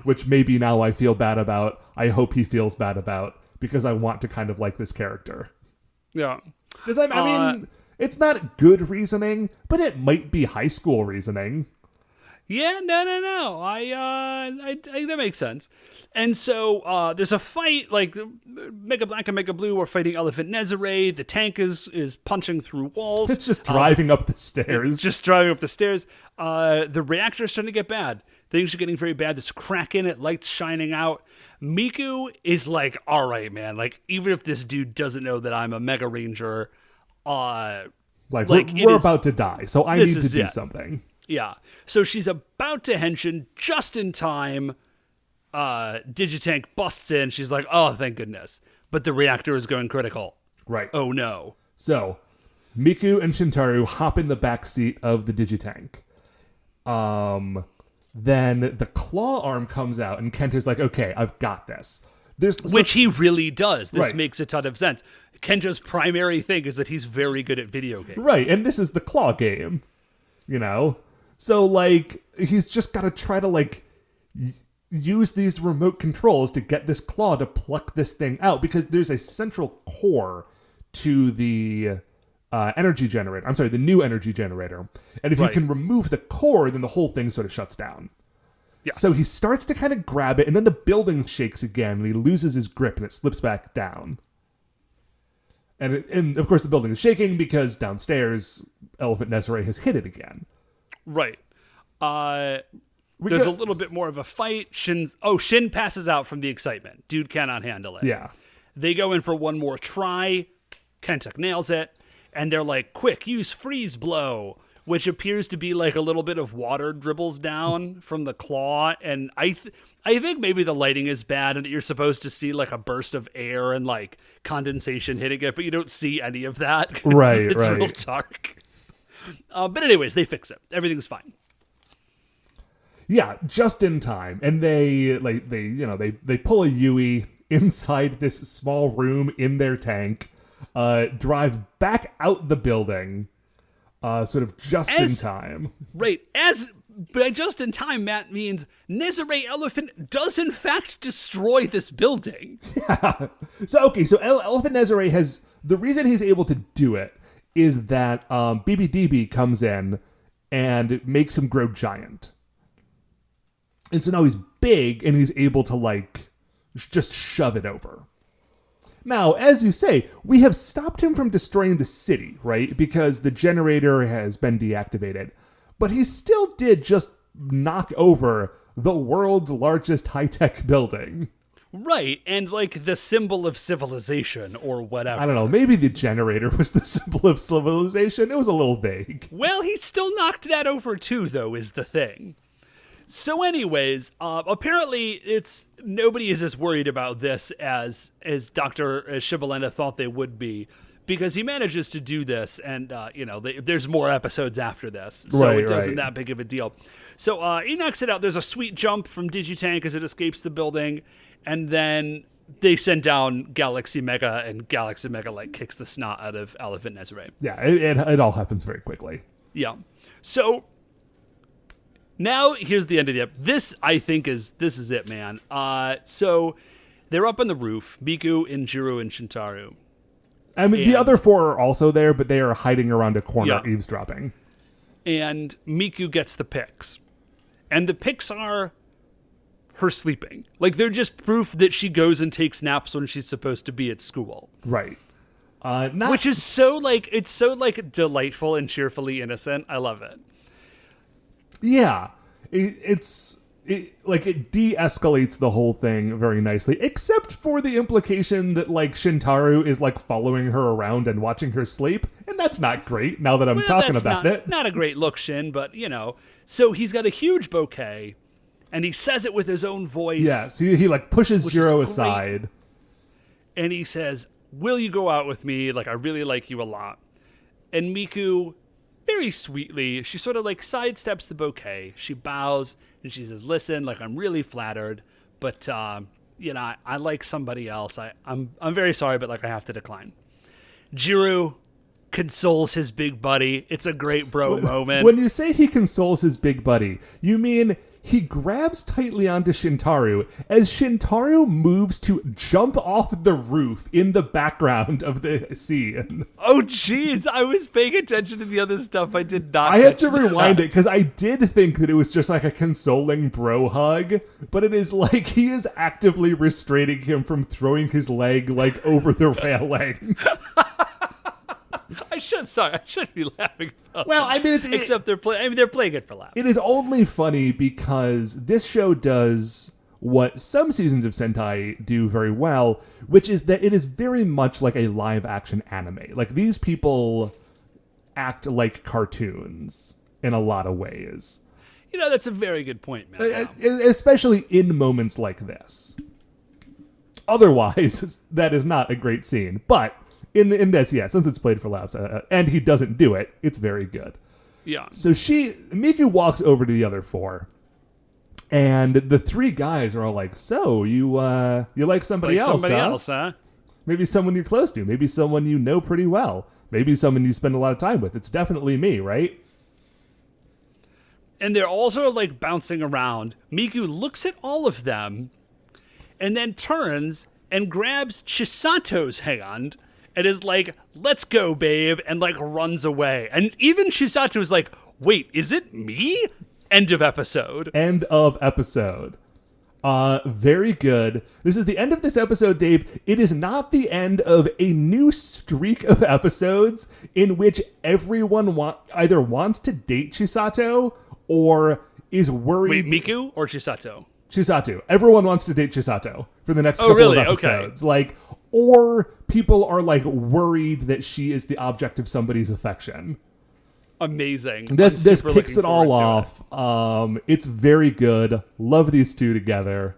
Which maybe now I feel bad about. I hope he feels bad about, because I want to kind of like this character. Yeah. Does that, I mean, it's not good reasoning, but it might be high school reasoning. Yeah, no. I that makes sense. And so there's a fight, like Mega Black and Mega Blue are fighting Elephant Nezare. The tank is punching through walls. It's just driving up the stairs. The reactor's starting to get bad. Things are getting very bad. There's a crack in it, lights shining out. Miku is like, all right, man. Like, even if this dude doesn't know that I'm a Mega Ranger, we're about to die, so I need to do something. Yeah. So she's about to henshin just in time. Digitank busts in. She's like, oh, thank goodness. But the reactor is going critical. Right. Oh, no. So, Miku and Shintaro hop in the back seat of the Digitank. Then the claw arm comes out, and Kenta's like, okay, I've got this. Which he really does. This Right. makes a ton of sense. Kenja's primary thing is that he's very good at video games. Right, and this is the claw game, you know? So, like, he's just got to try to, like, use these remote controls to get this claw to pluck this thing out, because there's a central core to the energy generator. I'm sorry, the new energy generator. And if you can remove the core, then the whole thing sort of shuts down. Yes. So he starts to kind of grab it, and then the building shakes again, and he loses his grip, and it slips back down. And of course, the building is shaking because downstairs, Elephant Nezare has hit it again. Right. There's a little bit more of a fight. Shin passes out from the excitement. Dude cannot handle it. Yeah. They go in for one more try. Kenta nails it. And they're like, quick, use freeze blow, which appears to be like a little bit of water dribbles down from the claw. And I think maybe the lighting is bad and that you're supposed to see like a burst of air and like condensation hitting it, but you don't see any of that. Right, it's real dark. But anyways, they fix it. Everything's fine. Yeah, just in time. And they pull a Yui inside this small room in their tank, drive back out the building, sort of just in time. Right. By just in time, Matt, means Nezare Elephant does in fact destroy this building. Yeah. So Elephant Nezare has, the reason he's able to do it is that BBDB comes in and makes him grow giant. And so now he's big and he's able to, like, just shove it over. Now, as you say, we have stopped him from destroying the city, right? Because the generator has been deactivated. But he still did just knock over the world's largest high-tech building. Right, and like the symbol of civilization or whatever. I don't know, maybe the generator was the symbol of civilization. It was a little vague. Well, he still knocked that over too, though, is the thing. So anyways, apparently nobody is as worried about this as Dr. Shibalena thought they would be, because he manages to do this, and there's more episodes after this, so it isn't that big of a deal. So he knocks it out. There's a sweet jump from Digitank as it escapes the building, and then they send down Galaxy Mega, and Galaxy Mega like kicks the snot out of Elephant Nezare. Yeah, it all happens very quickly. Yeah. So now here's the end of the episode. This is it, man. So they're up on the roof, Miku, Injiro, and Shintaro. I mean, the other four are also there, but they are hiding around a corner eavesdropping. And Miku gets the pics. And the pics are her sleeping. Like, they're just proof that she goes and takes naps when she's supposed to be at school. Right. Which is so, like, it's so, like, delightful and cheerfully innocent. I love it. Yeah. It's it de-escalates the whole thing very nicely, except for the implication that like Shintaro is like following her around and watching her sleep, and that's not great now that I'm talking about it. Not a great look, Shin, but so he's got a huge bouquet, and he says it with his own voice. Yes, he like pushes Jiro great. aside, and he says, "Will you go out with me? Like, I really like you a lot." And Miku, very sweetly, she sort of like sidesteps the bouquet. She bows and she says, "Listen, like, I'm really flattered, but I like somebody else. I'm very sorry, but like I have to decline." Jiro consoles his big buddy. It's a great bro moment. When you say he consoles his big buddy, you mean he grabs tightly onto Shintaro as Shintaro moves to jump off the roof in the background of the scene. Oh, jeez. I was paying attention to the other stuff. I did not. I had to rewind it because I did think that it was just like a consoling bro hug, but it is like he is actively restraining him from throwing his leg like over the railing. I shouldn't be laughing about Well, that. I mean, except they're playing it for laughs. It is only funny because this show does what some seasons of Sentai do very well, which is that it is very much like a live action anime. Like, these people act like cartoons in a lot of ways. That's a very good point, man. Especially in moments like this. Otherwise, that is not a great scene. But in this, yeah, since it's played for laughs, and he doesn't do it, it's very good. Yeah. So Miku walks over to the other four, and the three guys are all like, "So you like somebody else? Somebody huh? else, huh? Maybe someone you're close to. Maybe someone you know pretty well. Maybe someone you spend a lot of time with. It's definitely me, right?" And they're also like bouncing around. Miku looks at all of them, and then turns and grabs Chisato's hand. And is like, "Let's go, babe," and like runs away. And even Chisato is like, "Wait, is it me?" End of episode. End of episode. Very good. This is the end of this episode, Dave. It is not the end of a new streak of episodes in which everyone either wants to date Chisato or is worried. Wait, Miku or Chisato? Chisato. Everyone wants to date Chisato for the next couple really? of episodes. Like, or people are like worried that she is the object of somebody's affection. Amazing. This kicks it all off. It's very good. Love these two together.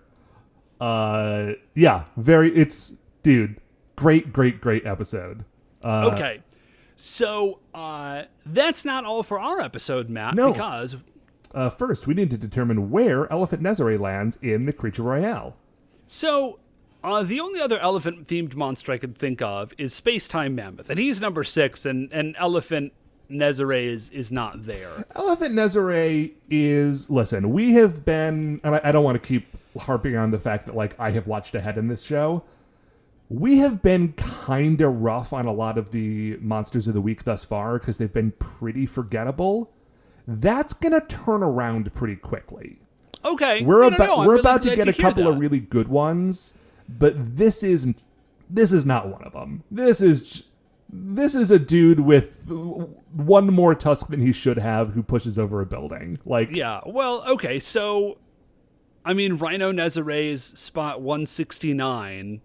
Yeah, dude, great episode. Okay. So, that's not all for our episode, Matt, No. because First, we need to determine where Elephant Nezare lands in the Creature Royale. So, the only other elephant-themed monster I could think of is Space-Time Mammoth, and he's number 6, and Elephant Nezare is not there. Elephant Nezare is... Listen, we have been... And I don't want to keep harping on the fact that, like, I have watched ahead in this show. We have been kind of rough on a lot of the Monsters of the Week thus far, because they've been pretty forgettable. That's going to turn around pretty quickly. Okay. We're really about to glad get a hear couple of that. really good ones, but this is not one of them. This is a dude with one more tusk than he should have who pushes over a building. Like, Yeah, well, okay, so, I mean, Rhino Nezare's spot 169,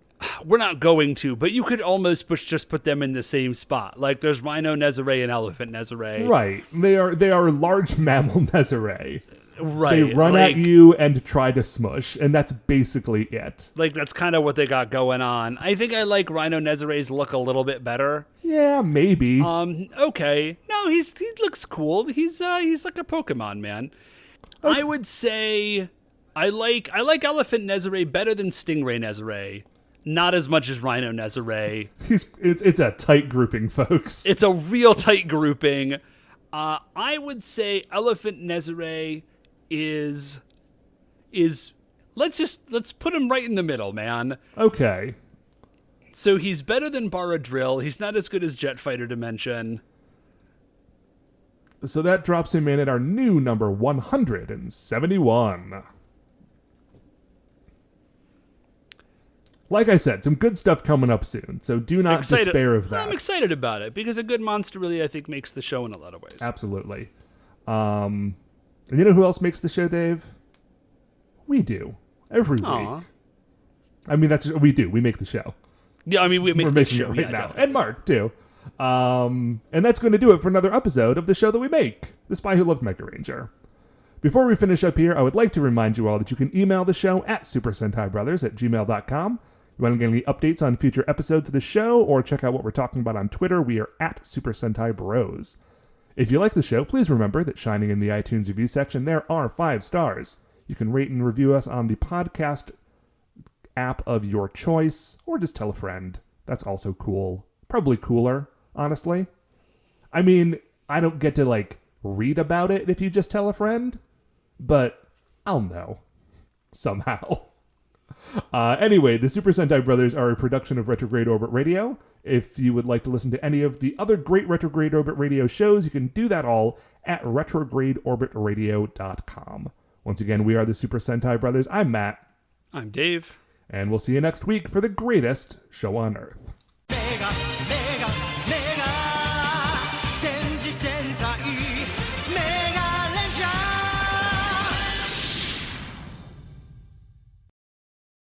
we're not going to, but you could almost just put them in the same spot. Like, there's Rhino Nezare and Elephant Nezare. right. They are large mammal Nezare. Right. They run like, at you and try to smush, and that's basically it. Like, that's kind of what they got going on. I think I like Rhino Nezare's look a little bit better. Yeah, maybe. Okay. No, he looks cool. He's like a Pokemon, man. Okay. I would say I like Elephant Nezare better than Stingray Nezare. Not as much as Rhino Nezare. It's a tight grouping, folks. It's a real tight grouping. I would say Elephant Nezare is let's put him right in the middle, man. Okay. So he's better than Baradrill. He's not as good as Jet Fighter Dimension. So that drops him in at our new number 171. Like I said, some good stuff coming up soon, so do not despair of that. I'm excited about it, because a good monster really, I think, makes the show in a lot of ways. Absolutely. And you know who else makes the show, Dave? We do. Every Aw. week. I mean, that's we do. We make the show. Yeah, I mean, we make We're this making show it right yeah, now. definitely. And Mark, too. And that's going to do it for another episode of the show that we make, The Spy Who Loved Mega Ranger. Before we finish up here, I would like to remind you all that you can email the show at supersentaibrothers@gmail.com. You want to get any updates on future episodes of the show or check out what we're talking about on Twitter, we are at Super Sentai Bros. If you like the show, please remember that shining in the iTunes review section, there are 5 stars. You can rate and review us on the podcast app of your choice, or just tell a friend. That's also cool. Probably cooler, honestly. I mean, I don't get to, like, read about it if you just tell a friend, but I'll know. Somehow. Anyway, the Super Sentai Brothers are a production of Retrograde Orbit Radio. If you would like to listen to any of the other great Retrograde Orbit Radio shows, you can do that all at retrogradeorbitradio.com. Once again, we are the Super Sentai Brothers. I'm Matt. I'm Dave. And we'll see you next week for the greatest show on Earth.